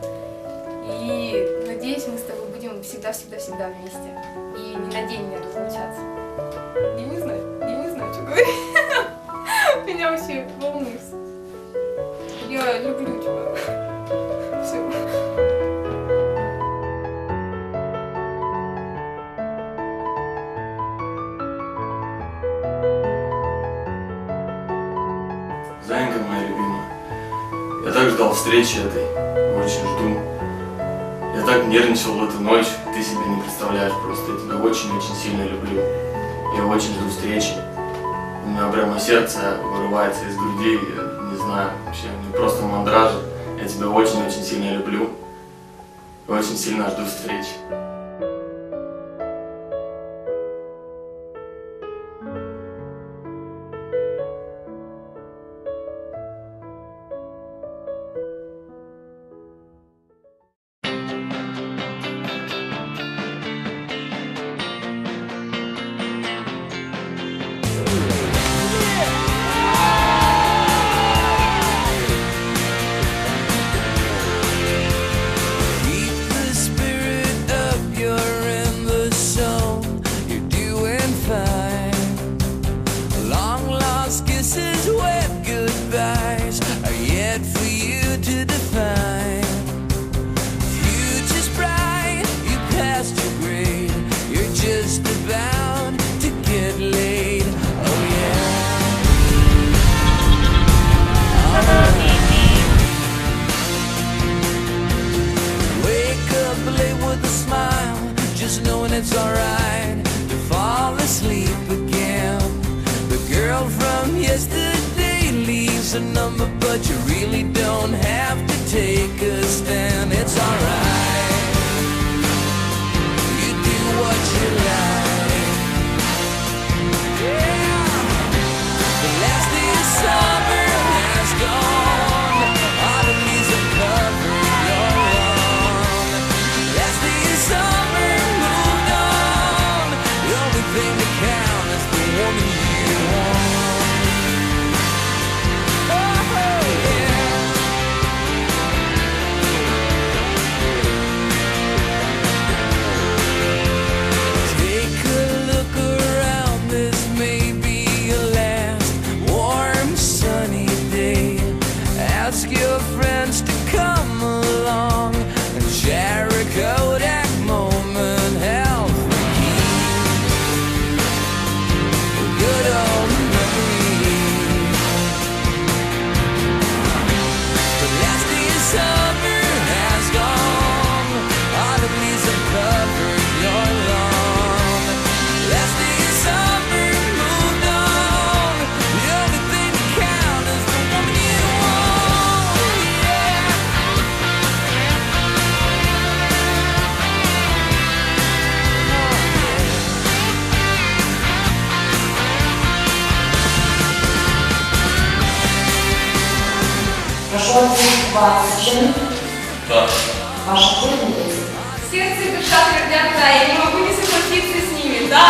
и надеюсь, мы с тобой будем всегда вместе, и ни на день не разлучаться. Не знаю, что говорить, меня вообще волнует. Я люблю тебя. Все. Заинька моя любимая, я так ждал встречи этой, очень жду. Я так нервничал в эту ночь, ты себе не представляешь просто. Я тебя очень сильно люблю. Я очень жду встречи. У меня прямо сердце вырывается из груди, я не знаю, вообще, мне просто мандражит. Я тебя очень сильно люблю и очень сильно жду встречи. It's alright to fall asleep again. The girl from yesterday leaves a number, but you really don't have to take a stand. It's alright, you do what you like. Yeah, the last day of summer has gone. Autumn leaves are covering your lawn. Last day of summer thing to count is the woman you want. Oh, yeah. Вот будет важен Да. ваш ответ. Сердце и душа твердят да, я не могу не согласиться с ними, да?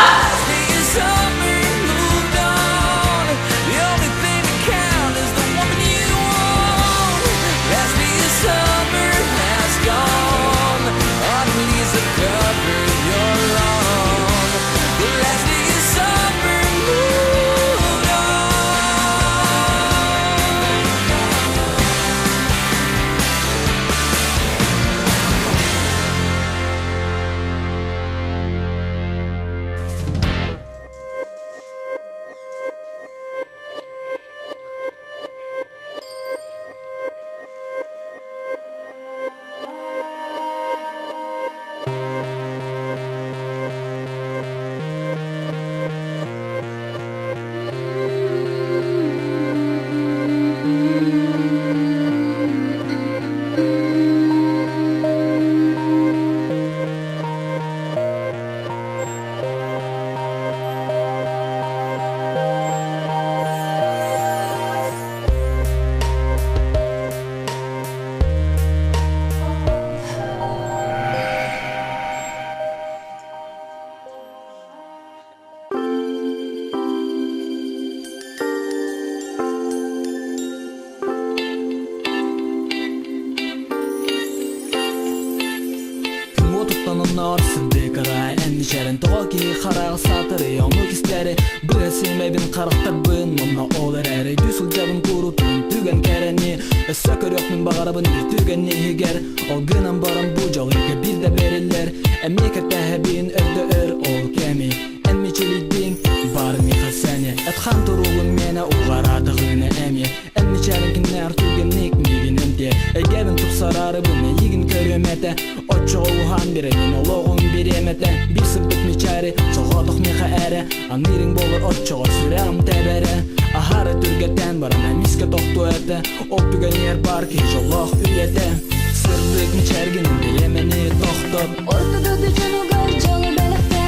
Endişeren toki xaraq satırı Yomuk isteri Bıresime bin qaraqtar bın Mumna olur eri Düsül jabın kurutun Tügen kereni Sökür yok min bağarabın Bir tügen nehiger Ol gınan baran bu jağıga bir de beriller Emmeke tehebin ördü ol kemi Emmiçiliydin Bar miha seni Etxan turuğun mene uğaradığını emi Emmiçerin kinler tügen nikmigin ente Egevin tup sararı bını Yigin körümete Oçoğuhan biremin oloğun bir emete Bir sırdık miçari Çoğuduk miha ere Anirin bolur oçoğu sürem tebere Ahara türgeten barana miske tohtu ete Ol tügen yer bar ki jolloq üyete Sırdık miçerginin de yemeni tohtot Ortada dücünü gör calı belekte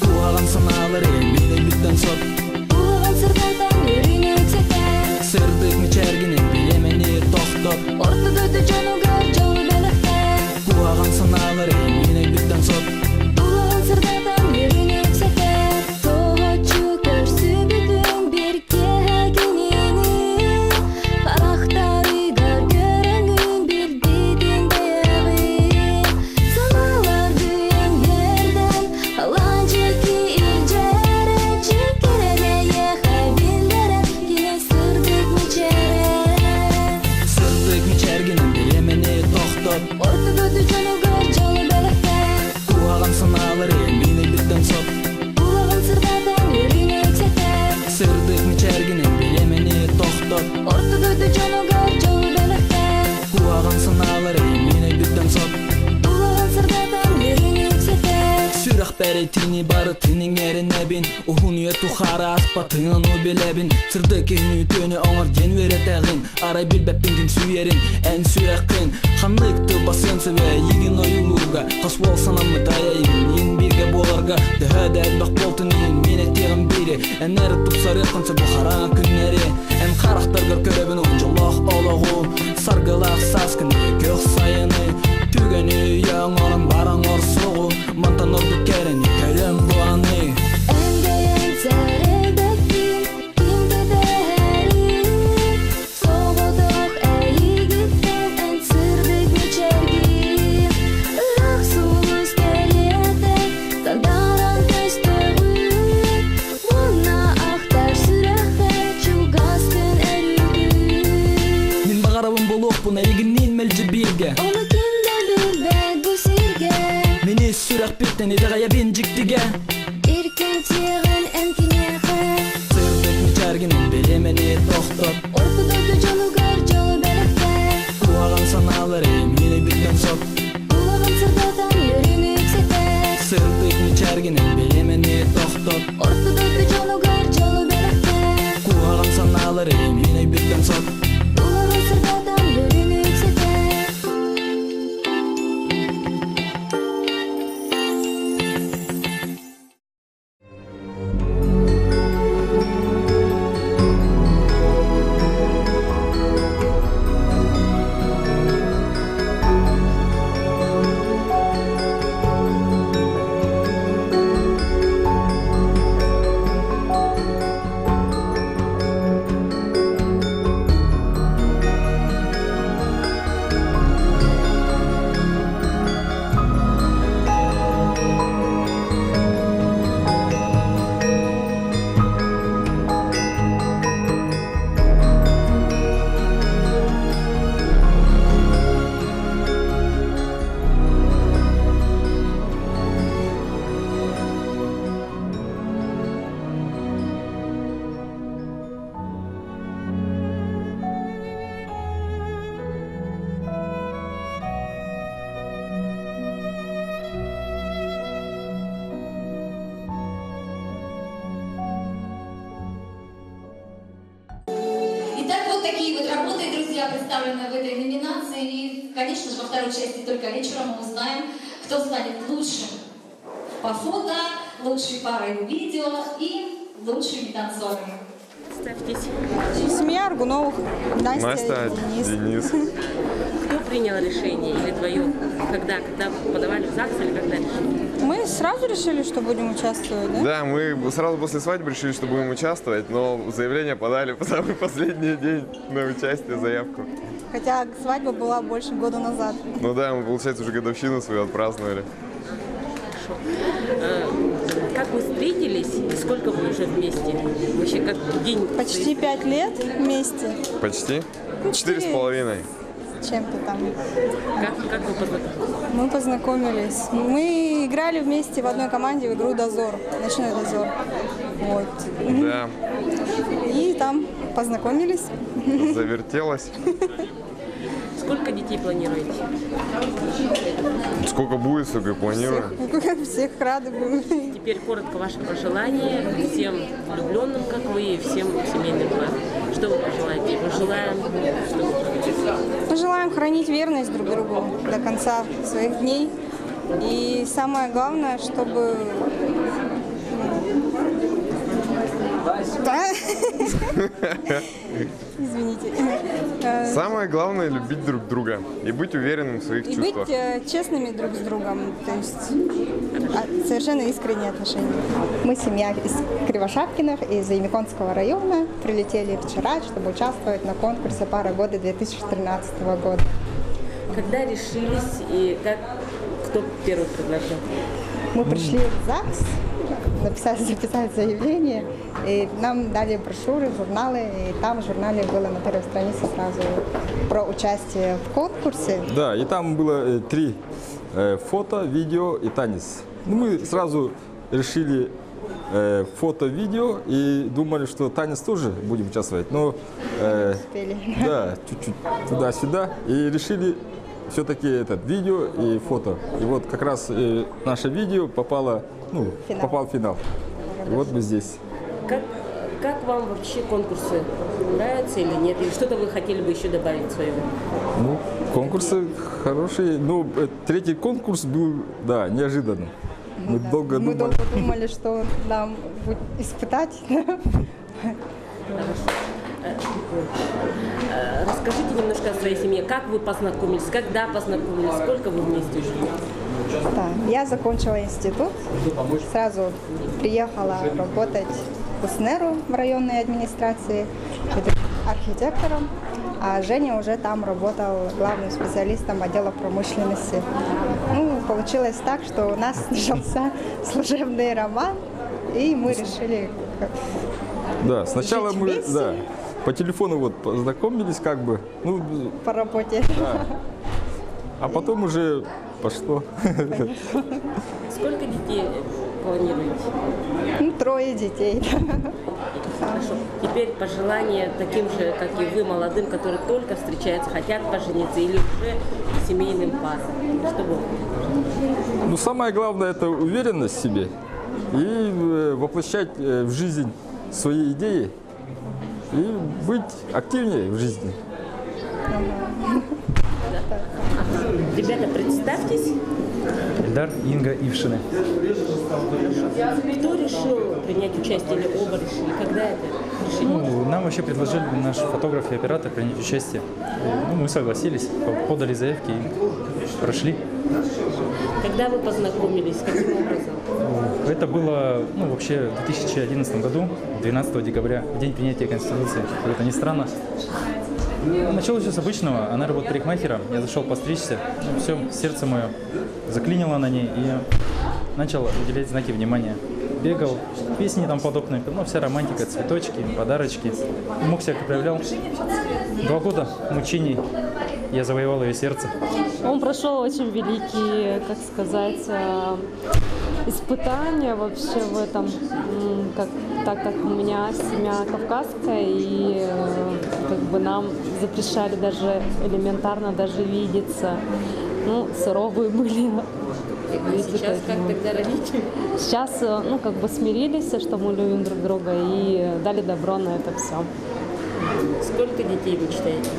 Kuağan sanaları emini bütten sot Kuğan sırdardan yerini yüksekte Sırdık miçerginin de yemeni tohtot Ortada dücünü gör calı belekte Kuağan sanaları emini bütten sot Kuğan sırdardan yerini yüksekte Toğaçı körsü bütün bir kegenini Karaktarı gör görenin bir didin değeri Sanalar düğün yerden Alancaki ilcere Çekirene yekabillere Yine sırdık miçere Sırdık miçerginin de yemeni tohtot Ortada dücünü gör calı belekte Kuağan sanaları emini bütten sot Kulağın sırdardan yerini yüksekte Sırdık miçerginin de yemeni tohtot Ortada dücünü gör calı belekte Kuağan sanaları emini bütten sot Kulağın sırdardan yerini yüksekte Süraq beri tini barı tinin yerine bin Uhun ye tuxara aspatının u bilebin Sırdık ehni tönü oңar gen veretegin Aray bilbepin kim süyerin en süreqin Xanlıktı basınsı ve yigin oyuluga Qas bolsana mıtaya yigin yin birge bolarga Döhöde elbaq boltun yin mine tegin biri En eri tupsarı qınsı bu xaran künneri En qaraqtargar körebin unculuq oloğu Sargılaq saskın gök sayını Tügeni yaڭoran baran orsuğu Mantan ordu kereni körem bu anı Endeyen seredeki kimde değeri Soğuduk iyi gittin en sırdık miçergi Irak sulus geliyete Sandaran köstörü Vonna aktar sürehe Çugaskın erüdü Min bağarabın buluq buna eginin melci birge Onu kimde bilbe bu sirge Meni süraq birten edegaya bincikdige İrkinç yığın enkinehe Sırdık miçerginin de yemeni tohtot Ortada dücünü gör calı belekte Kuağan sanaları emini bütten sot Kulağın sırdardan yerini yüksekte Sırdık miçerginin de yemeni tohtot Ortada dücünü gör calı belekte Kuağan sanaları emini bütten sot Kulağın sırdardan yerini yüksekte представлена в этой номинации. И, конечно же, во второй части только вечером мы узнаем, кто станет лучшим по фото, лучшей парой видео и лучшими танцорами. Представьтесь. Семья Аргуновых. Настя и Денис. Кто принял решение или твое? Когда подавали в ЗАГС или когда? Мы сразу решили, что будем участвовать, да? Да, мы сразу после свадьбы решили, что будем участвовать, но заявление подали в самый последний день на участие, заявку. Хотя свадьба была больше года назад. Ну да, мы, получается, уже годовщину свою отпраздновали. Как вы встретились и сколько вы уже вместе? Вообще как день? Почти 5 лет вместе. Почти? 4,5. Чем-то там. Как вы познакомились? Мы познакомились. Мы играли вместе в одной команде в игру «Дозор», «Ночной дозор». Вот. Да. И там познакомились. Завертелось. Сколько детей планируете? Сколько будет, столько и планирую. Всех рады будем. Теперь коротко ваши пожелания всем влюбленным, как вы, и всем семейным парам. Что вы пожелаете? Пожелаем хранить верность друг другу до конца своих дней. И самое главное, чтобы... Да? Извините. Самое главное — любить друг друга и быть уверенным в своих И чувствах. быть честными друг с другом, то есть совершенно искренние отношения. Мы семья из Кривошапкиных, из Емиконского района. Прилетели вчера, чтобы участвовать на конкурсе «Пара года» 2013 года. Когда решились и кто первый предложил? Мы пришли в ЗАГС, записать заявление, и нам дали брошюры, журналы, и там в журнале было на первой странице сразу про участие в конкурсе. Да, и там было 3 фото, видео и танец. Мы сразу решили фото, видео и думали, что танец тоже будем участвовать, но да, чуть-чуть туда-сюда, и решили все-таки видео и фото. И вот как раз наше видео попало в финал. И вот мы здесь. Как вам вообще конкурсы? Нравятся или нет? Или что-то вы хотели бы еще добавить своего? Ну, конкурсы хорошие. Ну, 3-й конкурс был, да, неожиданно. Мы долго думали, что нам будет испытать. Расскажите немножко о своей семье. Как вы познакомились? Когда познакомились? Сколько вы вместе жили? Да, я закончила институт, сразу приехала работать в УСНЭРу в районной администрации архитектором, а Женя уже там работал главным специалистом отдела промышленности. Ну, получилось так, что у нас начался служебный роман, и мы решили... Да, сначала мы по телефону познакомились по работе. Да. А потом уже пошло. Сколько детей планируете? 3 детей. Хорошо. Теперь пожелания таким же, как и вы, молодым, которые только встречаются, хотят пожениться или уже семейным парам. Что бы? Ну, самое главное — это уверенность в себе и воплощать в жизнь свои идеи и быть активнее в жизни. Ребята, представьтесь. Эльдар, Инга, Ившины. Кто решил принять участие или оба решили? Когда это решили? Нам вообще предложили наш фотограф и оператор принять участие. Мы согласились, подали заявки и прошли. Когда вы познакомились, каким образом? Это было вообще в 2011 году, 12 декабря, в день принятия Конституции. Это не странно. Началось все с обычного. Она работает парикмахером, я зашел постричься. Все, сердце мое заклинило на ней и начал уделять знаки внимания. Бегал, песни там под окнами, вся романтика, цветочки, подарочки. Мог себя как проявлял. 2 года мучений, я завоевал ее сердце. Он прошел очень великие, испытания вообще в этом, так как у меня семья кавказская, и нам запрещали даже элементарно даже видеться. Суровые были. Сейчас как тогда родители? Сейчас, смирились, что мы любим друг друга, и дали добро на это все. Сколько детей вы читаете?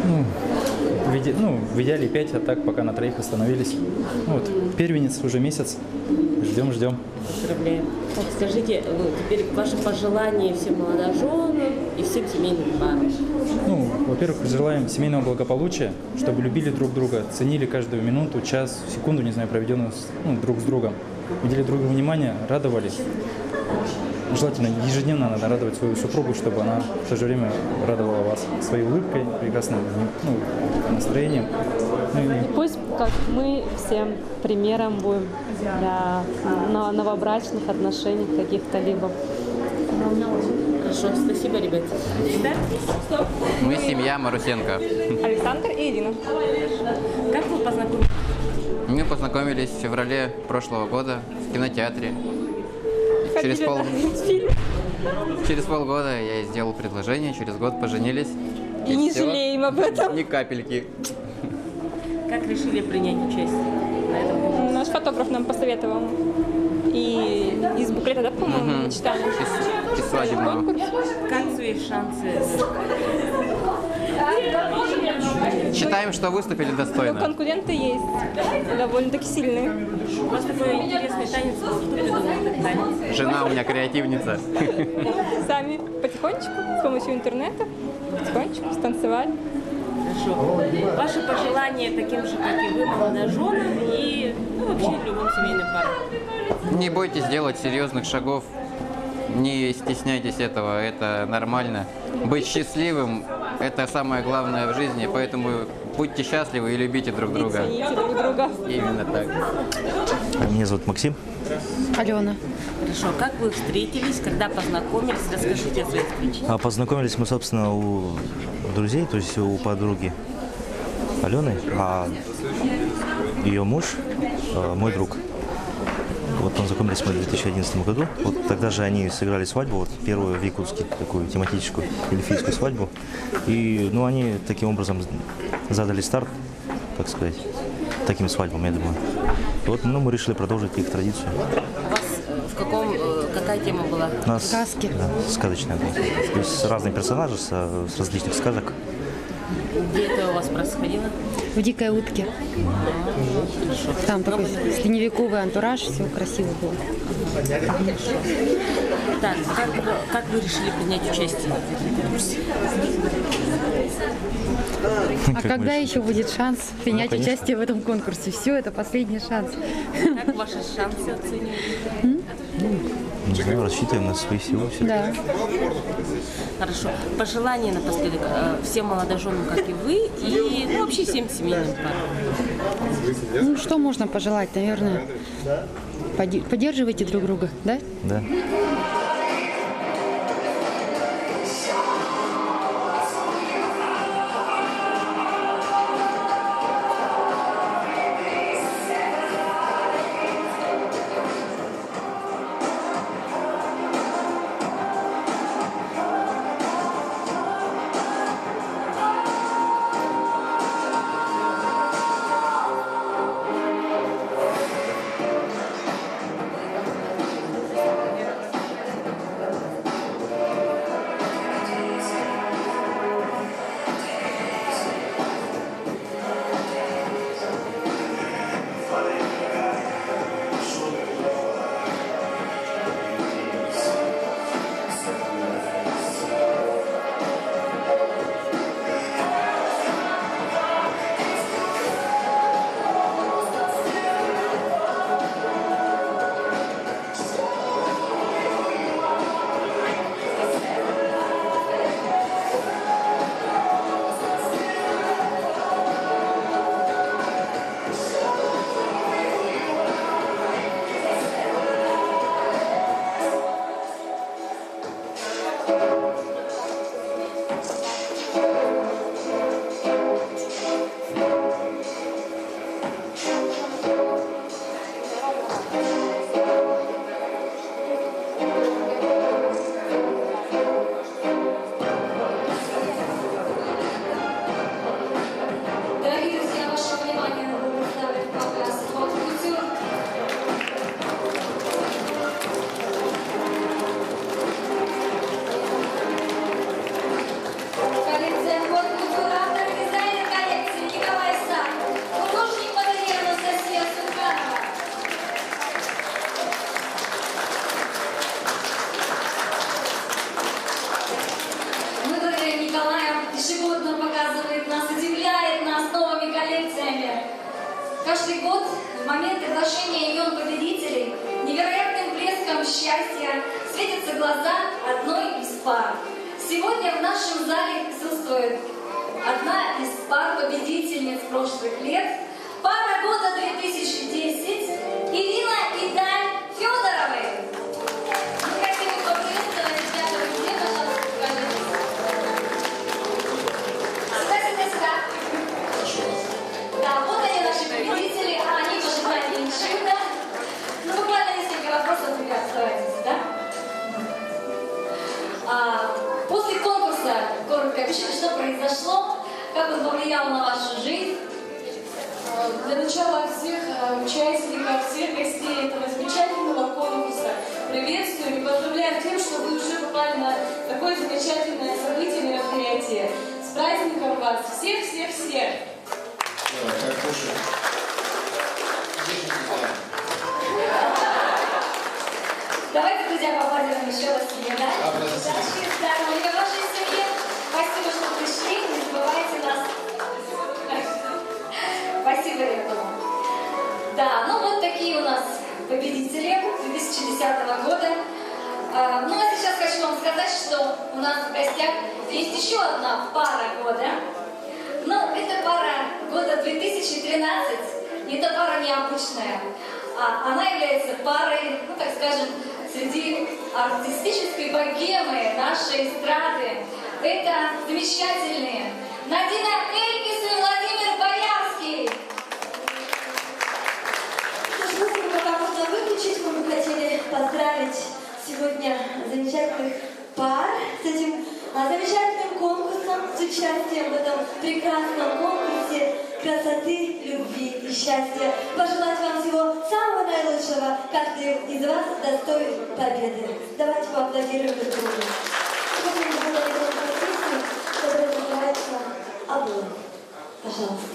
В идеале 5, а так пока на 3 остановились. Вот, первенец уже месяц. Ждем. Поздравляем. Так, скажите, теперь ваши пожелания всем молодоженам и всем семейным парам. Во-первых, желаем семейного благополучия, чтобы любили друг друга, ценили каждую минуту, час, секунду, проведенную друг с другом. Уделили друг другу внимание, радовали. Желательно ежедневно надо радовать свою супругу, чтобы она в то же время радовала вас своей улыбкой, прекрасным настроением. Пусть как мы всем примером будем для новобрачных отношений каких-то либо. Хорошо, спасибо, ребят. Мы семья Марусенко. Александр и Ирина. Как вы познакомились? Мы познакомились в феврале прошлого года в кинотеатре. Через полгода я ей сделал предложение, через год поженились. И не жалеем об этом. Ни капельки. Как решили принять участие на этом? Наш фотограф нам посоветовал. И из буклета, да, по-моему, мы читали? Из свадебного. Как свои шансы? Считаем, что выступили достойно. Конкуренты есть, довольно-таки сильные. У вас такой интересный танец был. Кто придумал этот танец? Жена у меня креативница. Сами потихонечку, с помощью интернета, потихонечку станцевали. Хорошо. Ваши пожелания таким же, как и вы, молодоженам и вообще любым семейным парам? Не бойтесь делать серьезных шагов. Не стесняйтесь этого, это нормально. Быть счастливым – это самое главное в жизни, поэтому будьте счастливы и любите друг друга. И цените друг друга. Именно так. Меня зовут Максим. Алена. Хорошо. Как вы встретились, когда познакомились? Расскажите о своей встрече. Познакомились мы, собственно, у друзей, то есть у подруги Алены, а ее муж мой друг. Вот познакомились мы в 2011 году. Вот тогда же они сыграли свадьбу, вот первую в Якутске, такую тематическую, эльфийскую свадьбу. И они таким образом задали старт, так сказать, таким свадьбам, я думаю. И вот мы решили продолжить их традицию. У вас какая тема была? У нас, сказки? Да, сказочная была. То есть разные персонажи с различных сказок. Где это у вас происходило? В «Дикой утке». Там такой средневековый антураж, все красиво было. Так, как вы решили принять участие в этом конкурсе? А когда еще будет шанс принять участие в этом конкурсе? Все, это последний шанс. Как ваши шансы оцениваете? Не знаю, рассчитываем на свои силы. Да. Хорошо. Пожелания напоследок всем молодоженам, как и вы, и вообще всем семейным парам. Что можно пожелать? Наверное, поддерживайте друг друга, да? Да. Каждый год в момент оглашения имен победителей невероятным блеском счастья светятся глаза одной из пар. Сегодня в нашем зале присутствует одна из пар победительниц прошлых лет, пара года 2010, Ирина и Даль Федоровы. Мы хотим их поприветствовать, ребята, где, пожалуйста, покажите. Сюда. Да, вот они, наши победители, а они пожелали меньших, да? Ну, буквально несколько вопросов, ребят, оставайтесь, да? После конкурса, коротко опишите, что произошло, как он повлиял на вашу жизнь. Для начала всех участников, всех гостей этого замечательного конкурса приветствую и поздравляю тем, что вы уже попали на такое замечательное событие, мероприятие. С праздником вас! Всех-всех-всех! Давайте, друзья, поаплодируем еще раз себе, да? Здоровья вашей семье. Спасибо, что пришли. Не забывайте нас. Спасибо, Рекова. Да, ну вот такие у нас победители 2010 года. Ну а сейчас хочу вам сказать, что у нас в гостях есть еще одна пара года. Ну, это пара года 2013. И эта пара необычная. Она является парой, ну так скажем, среди артистической богемы нашей эстрады. Это замечательные Надина Элькис и Владимир Боярский. Музыку пока можно выключить, мы бы хотели поздравить сегодня замечательных пар с этим замечательным конкурсом, с участием в этом прекрасном конкурсе красоты, любви и счастья. Пожелать вам всего самого наилучшего. Каждый из вас достоин победы. Давайте поаплодируем друг другу. Сегодня мы будем делать песню, которая называется «Облом». Пожалуйста.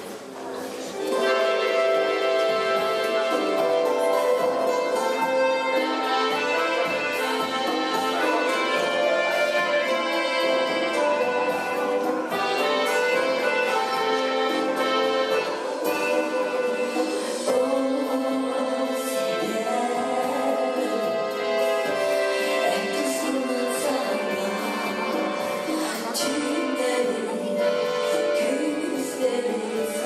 Tu n'es que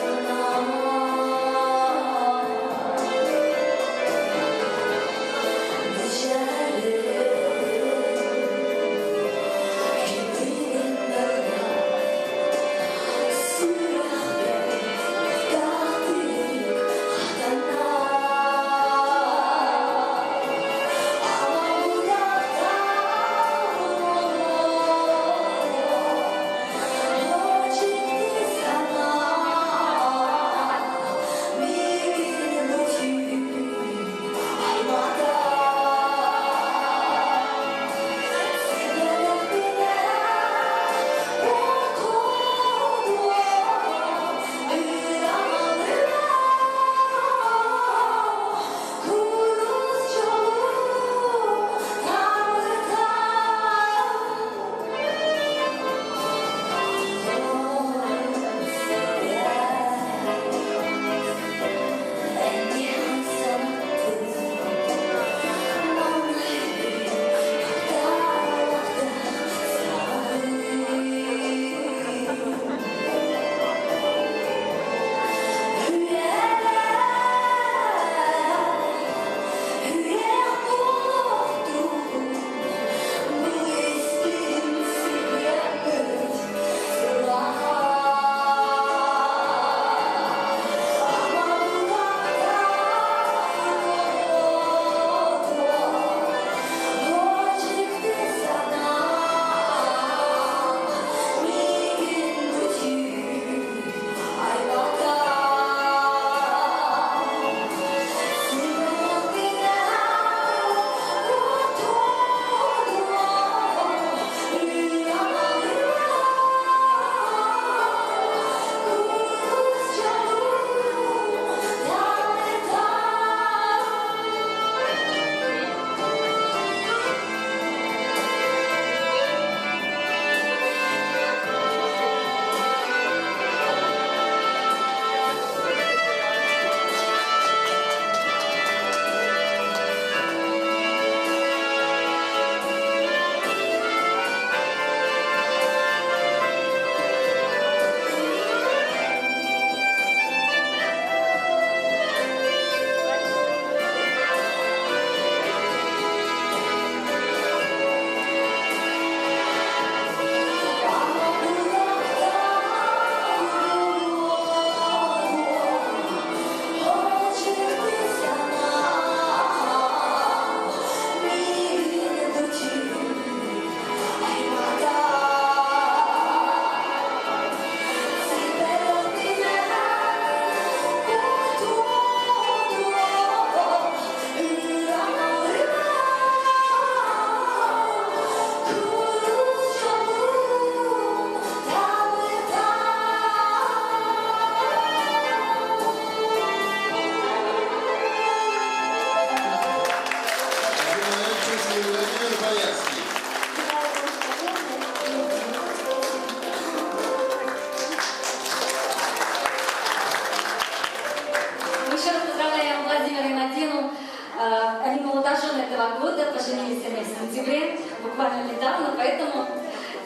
Они молодожены этого года, поженились они в сентябре, буквально недавно, поэтому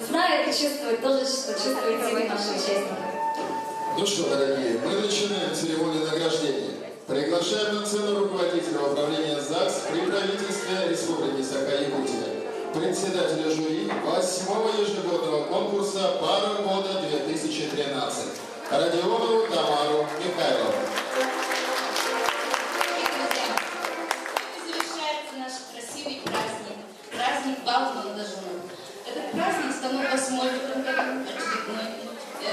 знают и чувствуют то же, что чувствуете вы, наши участники. Ну что, дорогие, мы начинаем церемонию награждения. Приглашаем на сцену руководителя управления ЗАГС при правительстве Республики Саха-Якутия, председателя жюри 8-го ежегодного конкурса «Пара года 2013» Родионову Тамару Михайловну. Завершается наш красивый праздник, праздник бал молодоженов. Этот праздник становится 8-й в этом году, очередной,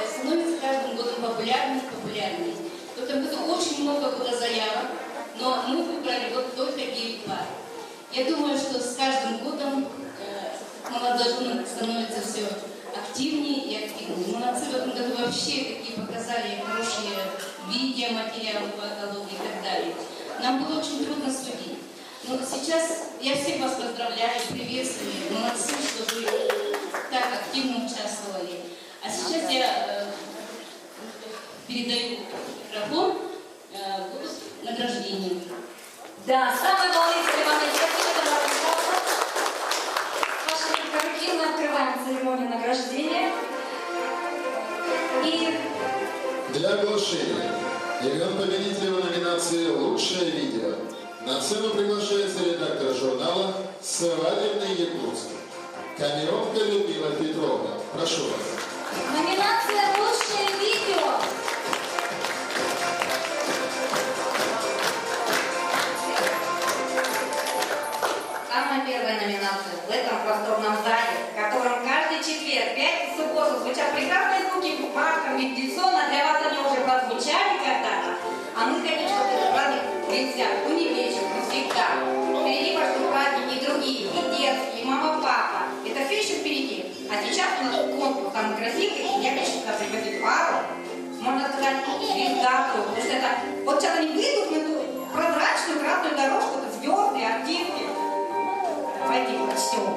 становится каждым годом популярнее и популярнее. В этом году очень много было заявок, но мы выбрали вот только 9 пар. Я думаю, что с каждым годом молодожены становятся все активнее и активнее. Молодцы в этом году вообще какие показали хорошие видеоматериалы по экологии и так далее. Нам было очень трудно судить. Но сейчас я всех вас поздравляю, приветствую. Молодцы, что вы так активно участвовали. А сейчас я передаю микрофон награждению. Да, самый волнительный момент. С вашими руки мы открываем церемонию награждения. И Для оглашения имен победителей в номинации «Лучшее видео» на сцену приглашается редактор журнала «Свадебный Якутск» Камеронка Людмила Петровна. Прошу вас. номинация «Лучшее видео». Самая первая номинация в этом просторном зале, в котором каждый четверг, пятницу, субботу звучат прекрасные звуки Марка Мендельсона. Для вас они уже прозвучали когда-то. А мы хотим, чтобы этот праздник нельзя, не вечер, навсегда. Впереди большой праздник и другие, и детские, и мама-папа. Это все еще впереди. А сейчас у нас конкурс самый красивый, и я хочу сюда пригласить пару, можно сказать, звездатую, потому что это, вот сейчас они выйдут на ту прозрачную красную дорожку, это звезды, артисты. Давайте прочтем.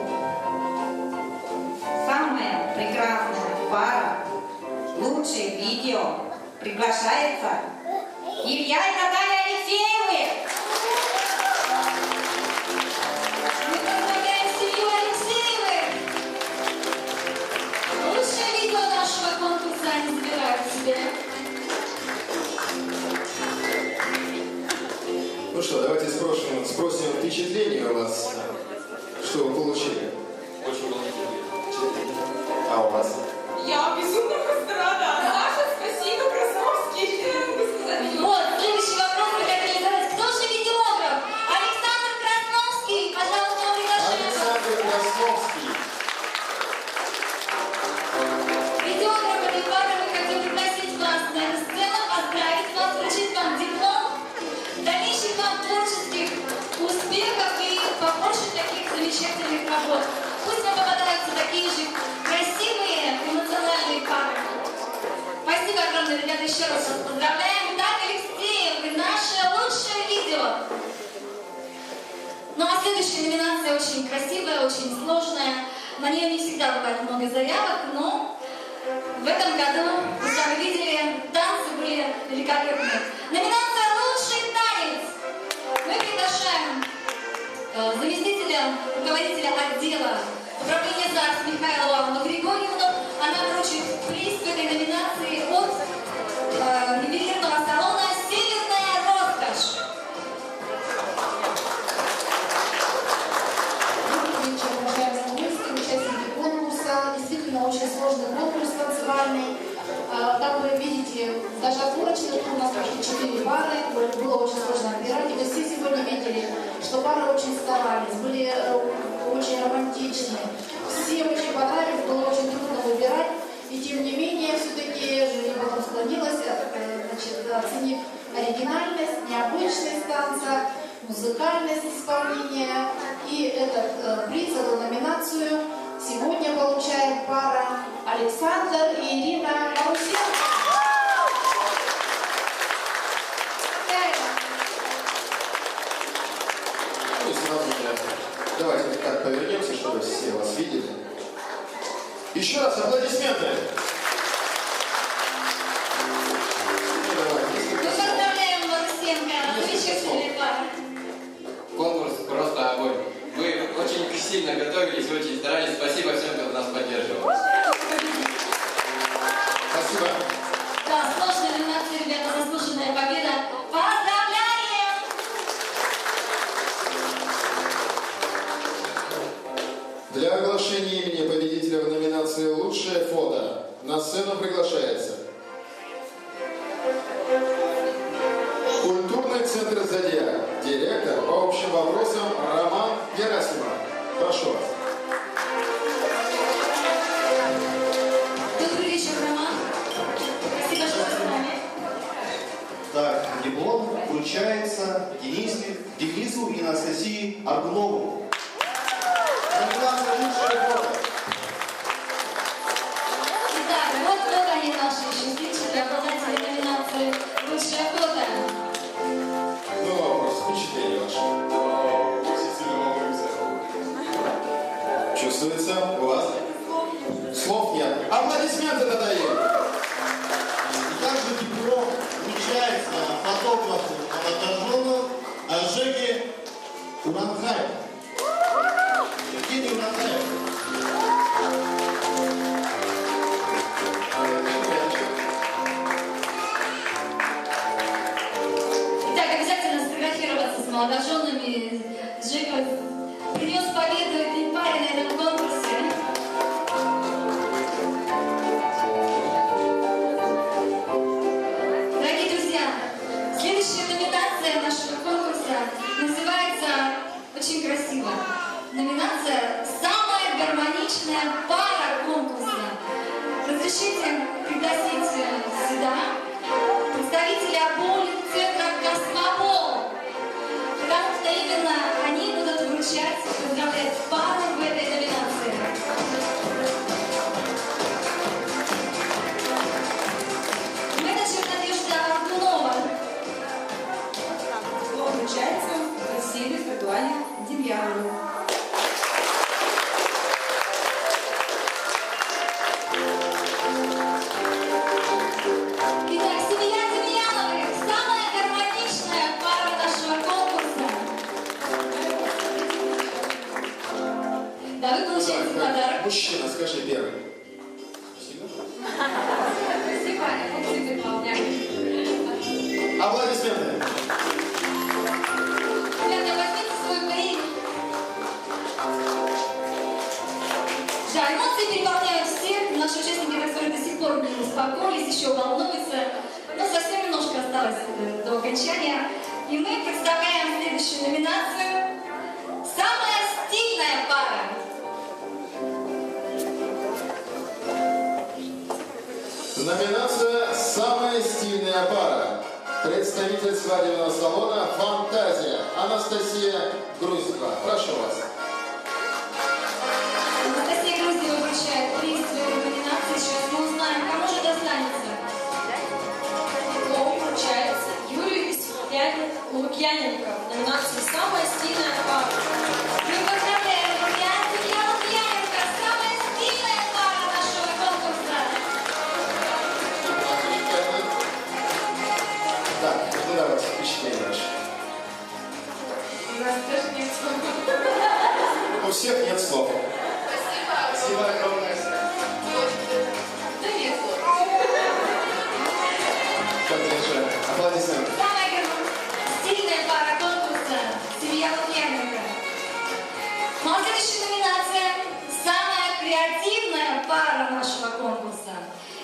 Самая прекрасная пара, лучшее видео приглашается Илья и Наталья Алексеевы. Мы поздравляем семью Алексеевых. Лучшее видео нашего конкурса они забирают себе. Ну что, давайте спросим впечатление у вас, что вы получили. Очень волнительно. А у вас? Я безумно просто рада. Саша, спасибо, Красновский. Вот, следующий вопрос мы хотели задать. Кто же видеограф? Александр Красновский. Пожалуйста, мы приглашаем. Александр Красновский. Видеограф этой пары мы хотим пригласить вас на эту сцену, поздравить вас, вручить вам диплом, дальнейших вам творческих успехов и побольше таких замечательных работ. Пусть вам попадаются такие же красивые, эмоциональные пары. Спасибо огромное, ребята, еще раз вас поздравляем. Так, Алексеев, наше лучшее видео. Ну а следующая номинация очень красивая, очень сложная. На нее не всегда бывает много заявок, но в этом году, вы сами видели, танцы были великолепны. Номинация «Лучший танец». Мы приглашаем заместителя руководителя отдела управления ЗАГС Михайлову Анну Григорьевну. Она вручит приз в этой номинации от ювелирного салона «Северная роскошь». Добрый вечер, уважаемые гости, участники конкурса. Действительно очень сложный конкурс танцевальный. Как вы видите, даже отборочных у нас почти 4 пары, было очень сложно отбирать. И вы все сегодня видели, что пары очень старались, были очень романтичны. Все очень понравились, было очень трудно выбирать. И тем не менее, все-таки жюри потом склонилось, оценив оригинальность, необычность танца, музыкальность исполнения. И этот приз, эту номинацию сегодня получает пара Александр и Ирина Марусенко. Ну и сразу же давайте так повернемся, чтобы все вас видели. Еще раз аплодисменты. Мы поздравляем Марусенко, замечательная пара. сильно готовились, очень старались. Спасибо всем, кто нас поддерживал. Спасибо. Да, сложная номинация, ребята, заслуженная победа. Поздравляем! Для оглашения имени победителя в номинации «Лучшее фото» на сцену приглашается Культурный центр «Зодиак», директор по общим вопросам Роман Герасимов. Прошу вас. Добрый вечер, Роман. Спасибо, что вы с нами. Так, диплом вручается Денису и Анастасии Аргунову. Номинация «Лучшее фото». Итак, вот они наши счастливчики, обладатели номинации «Лучшее фото». Ну, вопрос, впечатление ваше. Чувствуется у вас? Слов нет. Аплодисменты тогда им. Также диплом вручается фотографу Аматажону Жеге Уранхаеву. Евгений Уранхаев. Итак, обязательно сфотографироваться с молодоженами. Жека принес победу этой паре на этом конкурсе. Дорогие друзья, следующая номинация нашего конкурса называется очень красиво. Номинация «Самая гармоничная пара конкурса». Разрешите пригласить сюда представителя боулинг-центра «Космопол», потому что именно они будут вручать, поздравлять пары в этой номинации. Менеджер Надежда Артунова. Слово вручается Василию Светлане Демьянову. Итак, семья Демьяновых, самая гармоничная пара нашего конкурса. Да, вы получаете подарок. Мужчина, скажи первый. Спасибо, Алексей Павлович. Аплодисменты. Ребята, возьмите свой парик. Да, эмоции переполняют всех. Наши участники, которые до сих пор не успокоились, еще волнуются. Но совсем немножко осталось до окончания. И мы представляем следующую номинацию «Самая стильная пара». Номинация «Самая стильная пара». Представитель свадебного салона «Фантазия» Анастасия Груздева. Прошу вас. Анастасия Груздева вручает приз в этой номинации. Сейчас мы узнаем, кому же достанется. Диплом вручается Юрию Лукьяненко в номинации «Самая стильная пара». Мы поздравляем Юрия Лукьяненко, самая стильная пара нашего конкурса. Так, ну давайте, впечатление ваше. У нас даже нет слов. У всех нет слов. Спасибо огромное. Да нет слов. Поддержи. Аплодисменты. Самая стильная пара конкурса «Семья Лукьяненко». Ну а следующая номинация «Самая креативная пара нашего конкурса».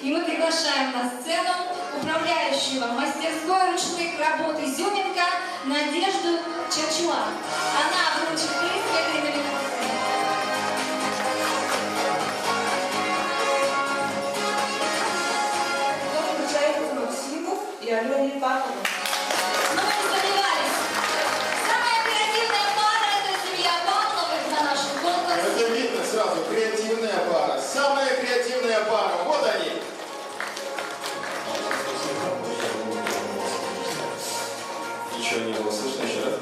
И мы приглашаем на сцену управляющего мастерской ручных работ Изюминка Надежду Чачуа. Она вручит приз в этой номинации. Слово вручается Максиму и Алене Павловне. Но мы не сомневались. Самая креативная пара – это семья Павловых на нашем конкурсе. Это видно сразу. Креативная пара. Самая креативная пара. Вот они. Ничего не было слышно еще раз?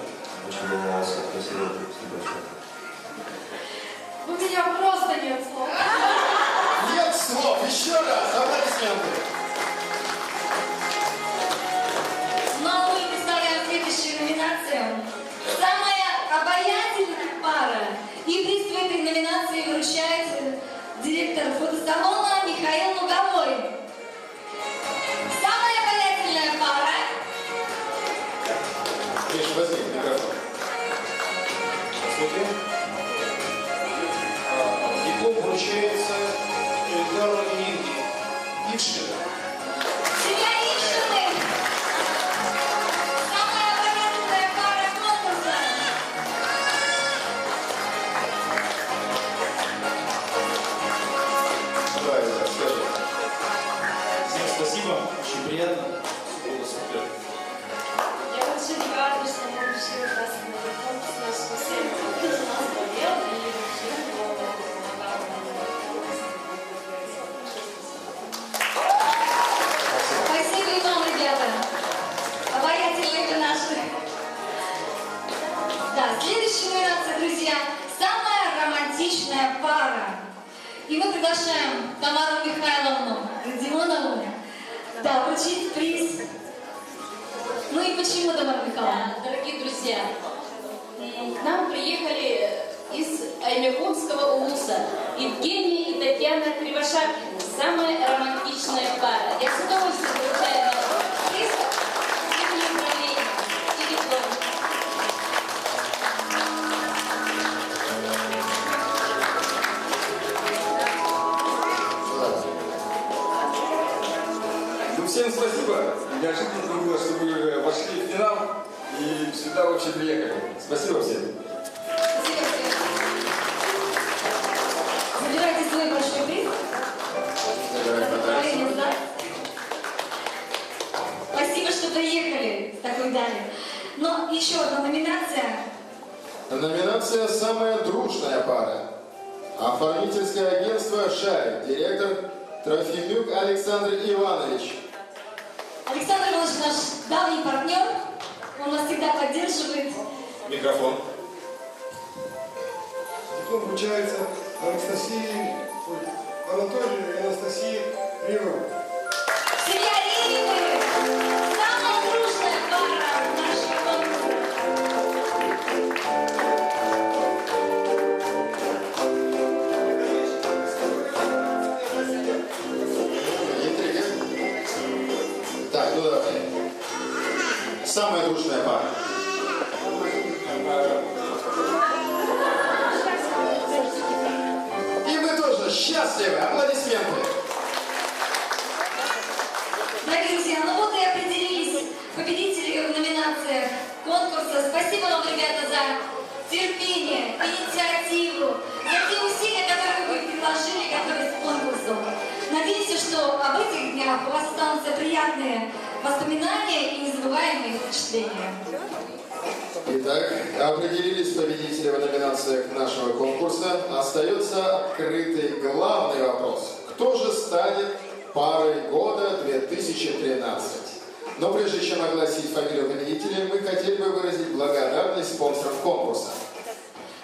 Очень волновался, спасибо. У меня просто нет слов. Нет слов. Еще раз. Аплодисменты. Ну а мы представляем следующую номинацию. Самая обаятельная пара. И приз в этой номинации вручает директор фотосалона Михаил Луговой. Самая обаятельная пара. Миша, возьми микрофон. Смотри. Диплом вручается Эльдару и Ившину. Семья Ившиных. Самая обаятельная пара конкурса. Давай, скажи. Всем спасибо, очень приятно. Было супер. Я очень рада, что мы решили участвовать в этом конкурсе. Спасибо, кто за нас болел и вообще помогал нам. Спасибо и вам, ребята. Обаятельные вы наши. Да, следующая номинация, друзья. Самая романтичная пара. И мы приглашаем Тамару Михайловну Родионову, да, вручить приз. Ну и почему, Тамара Михайловна? Да, дорогие друзья, к нам приехали из Аймяконского улуса Евгений и Татьяна Кривошапкины. Самая романтичная пара. Я с удовольствием вручаю вам приз степени управления и диплом. Ну, всем спасибо. Неожиданно было, что вы вошли в финал и сюда вообще приехали. Спасибо всем. Спасибо всем. Забирайте свой большой приз. Поздравления, да? Спасибо, что приехали в такой дали. Но еще одна номинация. Номинация «Самая дружная пара». Оформительское агентство «Шарик». Директор Трофимюк Александр Иванович. Александр Иванович наш давний партнер. Он нас всегда поддерживает. Микрофон. Диплом вручается Анатолию и Анастасии Ривовой. Семья Ривовой. Самая дружная пара в нашей комнате. Интрига. Так, ну давай. Самая дружная пара. И мы тоже счастливы. Аплодисменты. Дорогие друзья, ну вот и определились победители в номинациях конкурса. Спасибо вам, ребята, за терпение, инициативу, за те усилия, которые вы приложили, готовясь к конкурсу. Надеемся, что об этих днях у вас останутся приятные воспоминания и незабываемые впечатления. Итак, определились победители в номинациях нашего конкурса. Остается открытый главный вопрос. Кто же станет парой года 2013? Но прежде чем огласить фамилию победителя, мы хотели бы выразить благодарность спонсорам конкурса.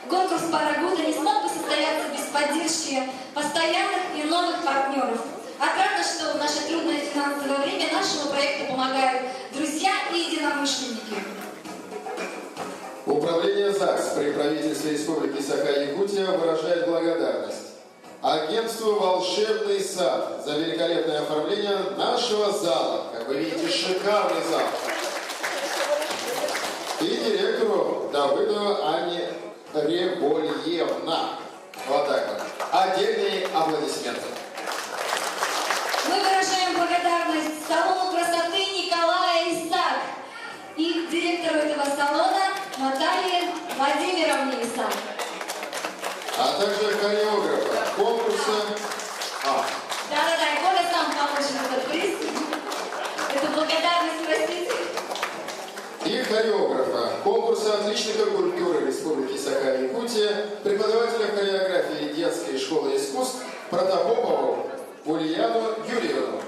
Конкурс «Пара года» не смог бы состояться без поддержки постоянных и новых партнеров. Отрадно, что в наше трудное финансовое время нашему проекту помогают друзья и единомышленники. Управление ЗАГС при правительстве Республики Саха-Якутия выражает благодарность агентству «Волшебный сад» за великолепное оформление нашего зала. Как вы видите, шикарный зал. И директору Давыду Анне Ребольевна. Вот так вот. Отдельные аплодисменты. Мы выражаем благодарность салону красоты Николая Исаак и директору этого салона Наталье Владимировне Исаак. А также хореографа конкурса. Да-да-да, и Коля сам получит этот приз. Это благодарность, простите. И хореографа конкурса «Отличника культуры Республики Саха-Якутия», преподавателя хореографии детской школы искусств Протопопову Ульяну Юрьевну.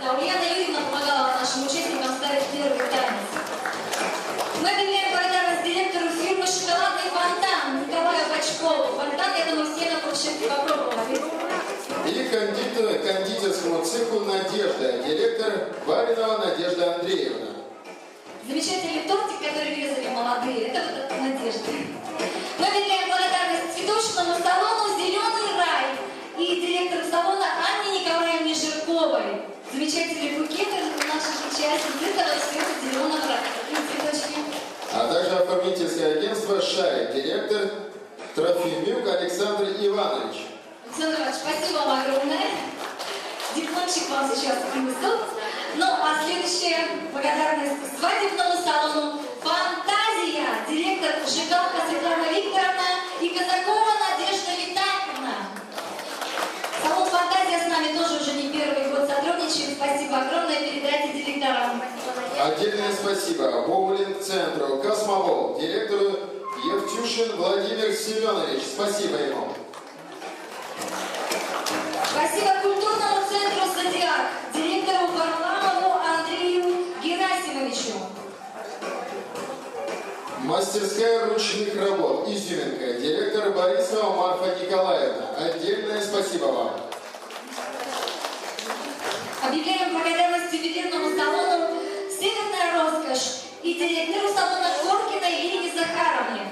Да, Ульяна Юрьевна помогала нашим участникам ставить первый танец. Мы объявляем благодарность директору фирмы «Шоколадный фонтан» Николаю Бачкову. Фонтан, я думаю, все на площадке попробовали. И кондитерскому цеху «Надежда», директор Баринова Надежда Андреевна. Замечательный тортик, который резали молодые. Это вот Надежда. Мы объявляем благодарность цветочному салону «Зеленый рай» и директору салона Анне Николаевне Жирковой. Замечательные букеты наших участниц этого цвета зеленого рая. Такие цветочки. А также оформительское агентство «Шарик», директор Трофимюк Александр Иванович. Александр Иванович, спасибо вам огромное. Дипломчик вам сейчас принесут. Ну, а следующая благодарность свадебному салону «Фантазия», директор Жигалка Светлана Викторовна и Казакова Надежда Витальевна. Салон «Фантазия» с нами тоже уже не первый год сотрудничает. Спасибо огромное, передайте директорам. Отдельное спасибо боулинг-центру «Космобол», директору Евтюшин Владимир Семенович. Спасибо ему. Спасибо культурному центру «Зодиак», директору Варламову Андрею Герасимовичу. Мастерская ручных работ «Изюминка», директор Борисова Марфа Николаевна. Отдельное спасибо вам. Объявляем благодарность ювелирному салону «Северная роскошь» и директору салона Коркиной Ирине Захаровне.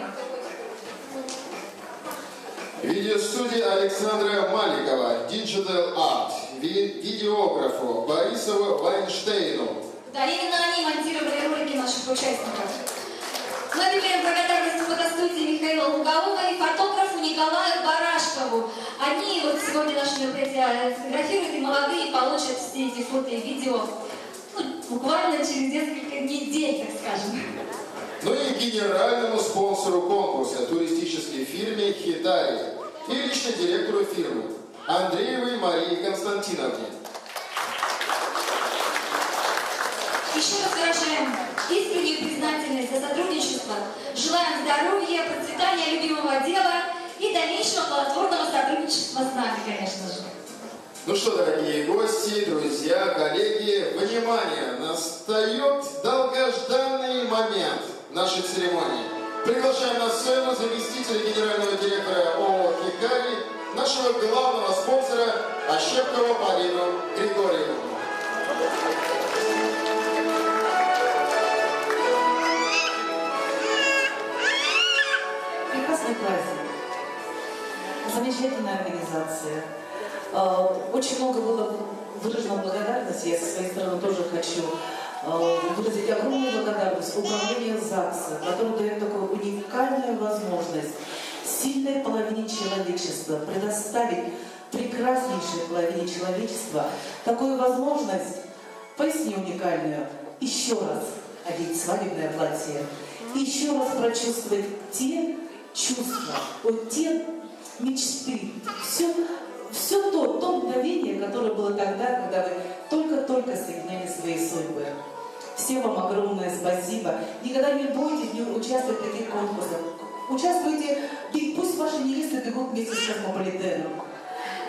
Видеостудия Александра Маликова, Digital Art, видеографу Борисову Вайнштейну. Да, именно они монтировали ролики наших участников. Мы объявляем благодарность фотостудии Михаила Лугового и фотографу Николаю Барашкову. Они вот сегодня наше мероприятие сфотографируют, и молодые получат все эти фото и видео буквально через несколько недель, так скажем. Ну и генеральному спонсору конкурса, туристической фирме «Хитари» и лично директору фирмы Андреевой Марии Константиновне. Еще раз выражаем искреннюю признательность за сотрудничество, желаем здоровья, процветания любимого дела и дальнейшего плодотворного сотрудничества с нами, конечно же. Ну что, дорогие гости, друзья, коллеги, внимание! Настает долгожданный момент нашей церемонии. Приглашаем на сцену заместителя генерального директора ООО «Хикари», нашего главного спонсора Ощепкову Полину Григорьевну. Прекрасный праздник. Замечательная организация. Очень много было выражено благодарности. Я со своей стороны тоже хочу выразить огромную благодарность управлению ЗАГСа, которое дает такую уникальную возможность сильной половине человечества предоставить прекраснейшей половине человечества такую возможность, поистине уникальную, еще раз одеть свадебное платье, еще раз прочувствовать те чувства, вот те мечты, все то мгновение, которое было тогда, когда вы только-только соединяли свои судьбы. Всем вам огромное спасибо. Никогда не бойтесь не участвовать в таких конкурсах. Участвуйте, и пусть ваши невесты бегут вместе с Космополитеном.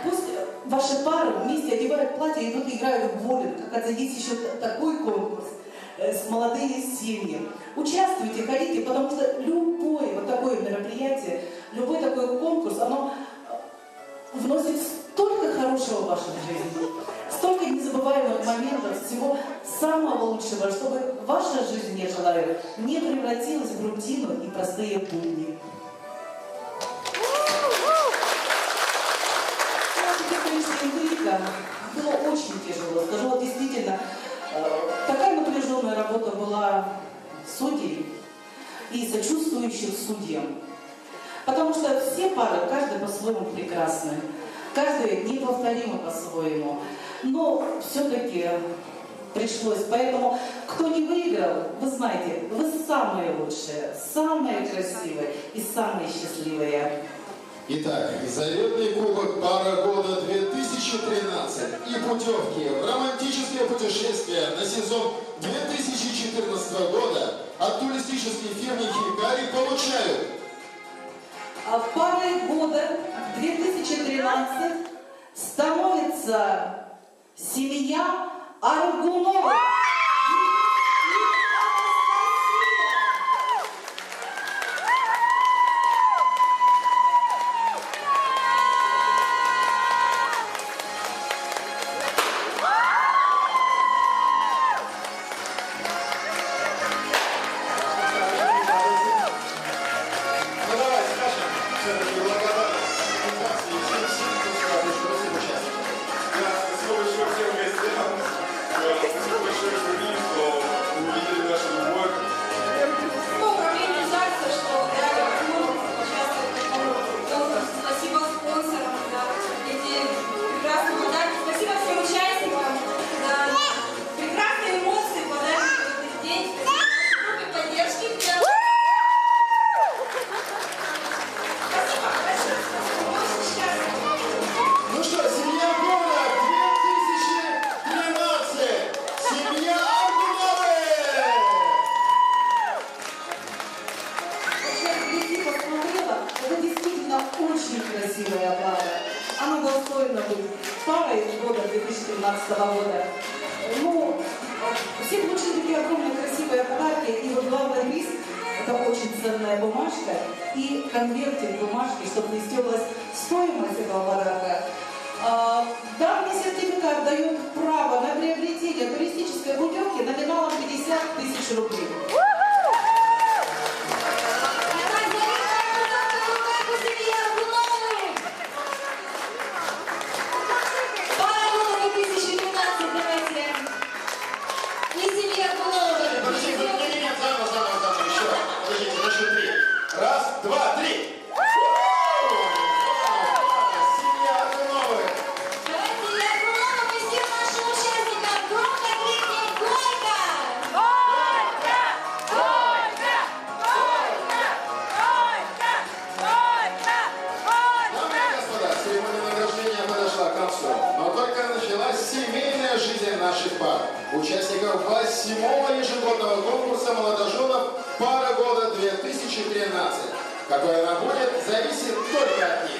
Пусть ваши пары вместе одевают платья и идут играют в боулинг. Как есть еще такой конкурс с молодыми семьями. Участвуйте, ходите, потому что любое вот такое мероприятие, любой такой конкурс, оно вносит столько хорошего в вашу жизнь, столько незабываемых моментов, всего самого лучшего, чтобы ваша жизнь, я желаю, не превратилась в рутину и простые будни. Интрига было очень тяжело. Скажу, вот действительно, такая напряженная работа была судей и сочувствующих судьям. Потому что все пары, каждый по-своему прекрасны, каждый неповторимо по-своему. Но все-таки пришлось. Поэтому, кто не выиграл, вы знаете, вы самые лучшие, самые красивые и самые счастливые. Итак, заветный кубок «Пара года 2013» и путевки в романтическое путешествие на сезон 2014 года от туристической фирмы «Хикари» получают парой года 2013 становится семья Аргунова. Ну давай скажем, все-таки благодарность. красивая пара. Она достойна быть парой года 2013 года. Ну, все получили такие огромные красивые подарки, и вот главный приз – это очень ценная бумажка и конвертик бумажки, чтобы не стерлась стоимость этого подарка. Данный сертификат дает право на приобретение туристической путевки номиналом 50 000 рублей. Раз, два, три. Семья Аргуновых. Давайте я Аргуновым и всем нашим участникам громко крикнем «Горько!» Горько! Горько! Горько! Горько! Горько! Дамы и господа, церемония награждения подошла к концу, но только началась семейная жизнь наших пар, участников 8-го ежегодного конкурса молодоженов «Пара года 2013». Какой она будет, зависит только от них.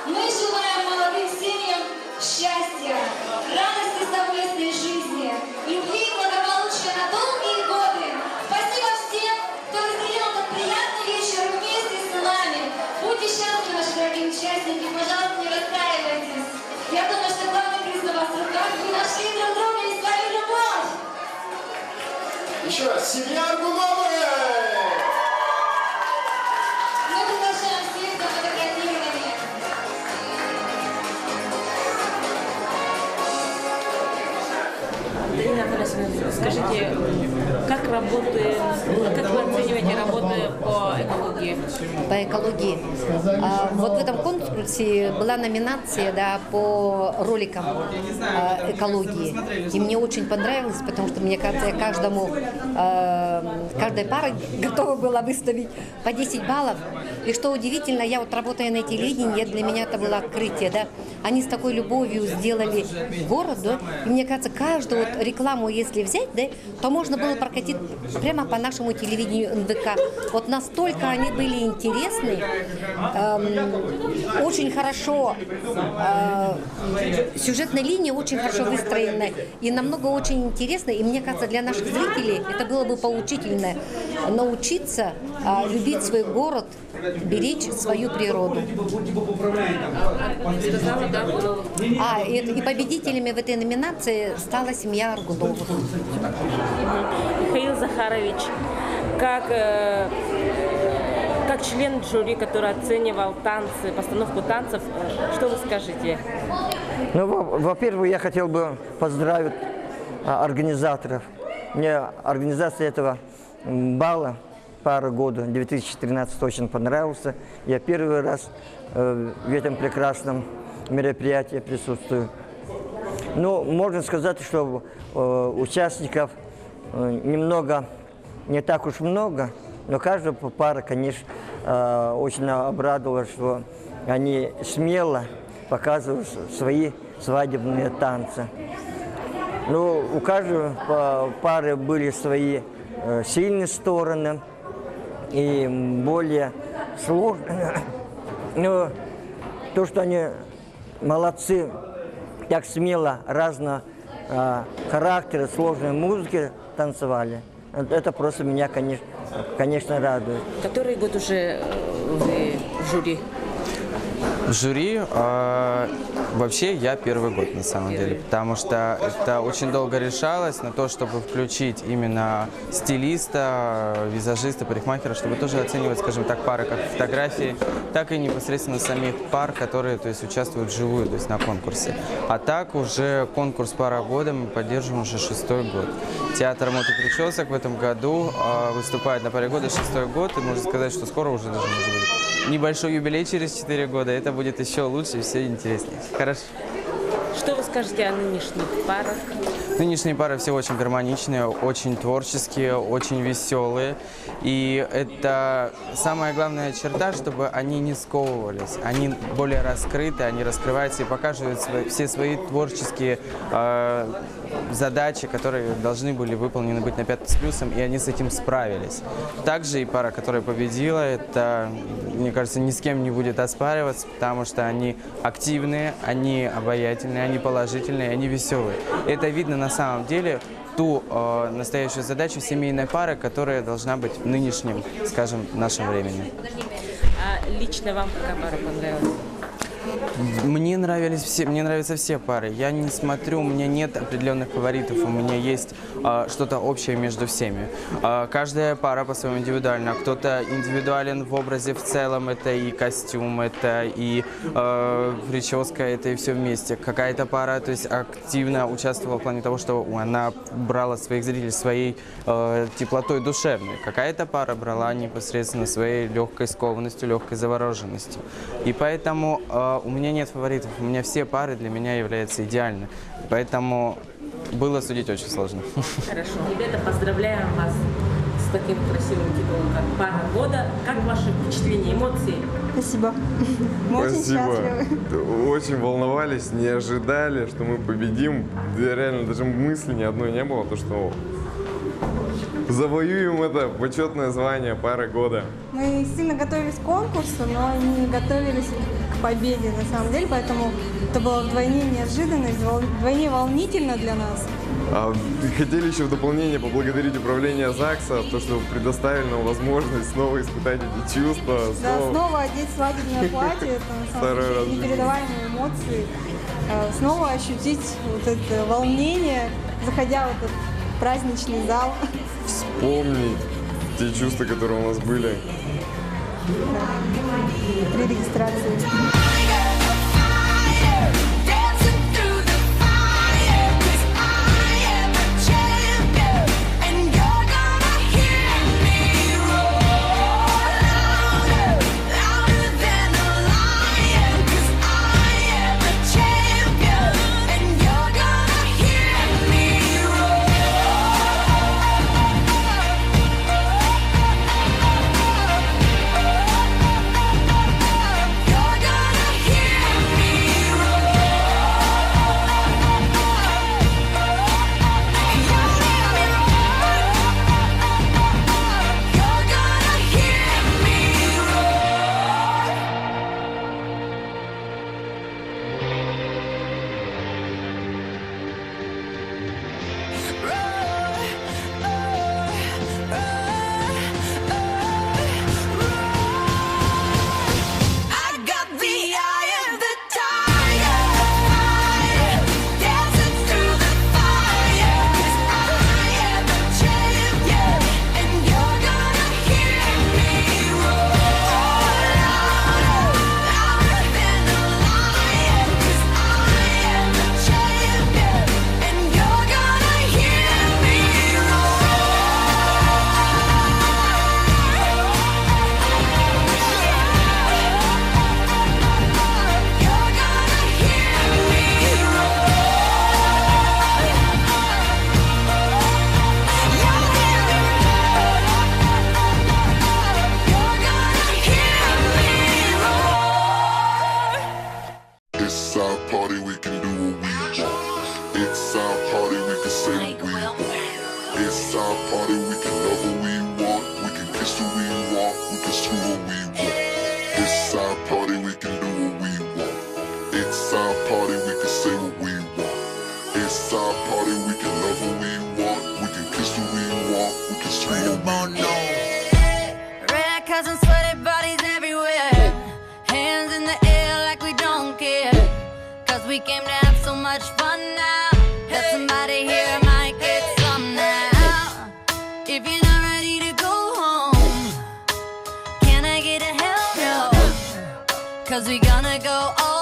Мы желаем молодым семьям счастья, радости совместной жизни, любви и благополучия на долгие годы. Спасибо всем, кто разделил этот приятный вечер вместе с нами. Будьте счастливы, наши дорогие участники, пожалуйста, не расстраивайтесь. Я думаю, что главный приз на вас в руках. Вы нашли друг друга и свою любовь. Еще раз, семья Аргуновых! Мы приглашаем всех за фотографирование. Дарина Афанасьевна, скажите, как вы оцениваете работу по экологии? По экологии. Вот в этом конкурсе была номинация, да, по роликам экологии. И мне очень понравилось, потому что, мне кажется, я каждой парой готова была выставить по 10 баллов. И что удивительно, я вот работая на телевидении, для меня это было открытие, да. Они с такой любовью сделали город, да. И мне кажется, каждую вот рекламу, если взять, да, то можно было прокатить прямо по нашему телевидению НВК. Вот настолько они были интересны, очень хорошо, сюжетная линия очень хорошо выстроена и намного очень интересно. И мне кажется, для наших зрителей это было бы поучительно научиться любить свой город, беречь свою природу. И победителями в этой номинации стала семья Аргуновых. Михаил Захарович, как член жюри, который оценивал танцы, постановку танцев, что вы скажете? Ну, во-первых, я хотел бы поздравить организаторов. Мне организация этого бала «Пара года» 2013 очень понравился. Я первый раз в этом прекрасном мероприятии присутствую. Ну, можно сказать, что участников не так уж много, но каждая пара, конечно, очень обрадовала, что они смело показывают свои свадебные танцы. Ну, у каждой пары были свои сильные стороны и более сложные. Но то, что они молодцы, так смело разного характера, сложной музыки танцевали, это просто меня, конечно, радует. Который год уже вы в жюри? В жюри вообще я первый год на самом деле, потому что это очень долго решалось на то, чтобы включить именно стилиста, визажиста, парикмахера, чтобы тоже оценивать, скажем так, пары как фотографии, так и непосредственно самих пар, которые, то есть, участвуют вживую, то есть на конкурсе. А так уже конкурс «Пара года» мы поддерживаем уже 6-й год. Театр мод и причесок в этом году выступает на «Паре года» 6-й год, и можно сказать, что скоро уже даже может быть небольшой юбилей через 4 года. Это будет еще лучше и все интереснее. Хорошо. Что вы скажете о нынешних парах? Нынешние пары все очень гармоничные, очень творческие, очень веселые. И это самая главная черта, чтобы они не сковывались. Они более раскрыты, они раскрываются и показывают все свои творческие задачи, которые должны были выполнены быть на 5 с плюсом, и они с этим справились. Также и пара, которая победила, это, мне кажется, ни с кем не будет оспариваться, потому что они активные, они обаятельные, они положительные, они веселые. Это видно на самом деле ту настоящую задачу семейной пары, которая должна быть в нынешнем, скажем, нашем времени. А лично вам какая пара понравилась? Мне нравятся все пары. Я не смотрю, у меня нет определенных фаворитов, у меня есть что-то общее между всеми. Каждая пара по-своему индивидуальна. Кто-то индивидуален в образе в целом, это и костюм, это и прическа, это и все вместе. Какая-то пара, то есть активно участвовала в плане того, что она брала своих зрителей своей теплотой душевной. Какая-то пара брала непосредственно своей легкой скованностью, легкой завороженностью. И поэтому у меня нет фаворитов, у меня все пары для меня являются идеальны. Поэтому было судить очень сложно. Хорошо. Ребята, поздравляем вас с таким красивым титулом, как «Пара года». Как ваши впечатления, эмоции? Спасибо. Мы очень счастливы. Очень волновались, не ожидали, что мы победим. Да, реально, даже мысли ни одной не было, то что завоюем это почетное звание «Пара года». Мы сильно готовились к конкурсу, но не готовились к победе на самом деле, поэтому это было вдвойне неожиданно, вдвойне волнительно для нас. Хотели еще в дополнение поблагодарить управление ЗАГСа, то, что предоставили нам возможность снова испытать эти чувства. Да, снова одеть свадебное платье, это на самом деле непередаваемые эмоции. Снова ощутить вот это волнение, заходя в этот праздничный зал. Вспомнить те чувства, которые у нас были. При регистрации. We came to have so much fun now. That somebody here might get some now. If you're not ready to go home, can I get a hell no? 'Cause we gonna go all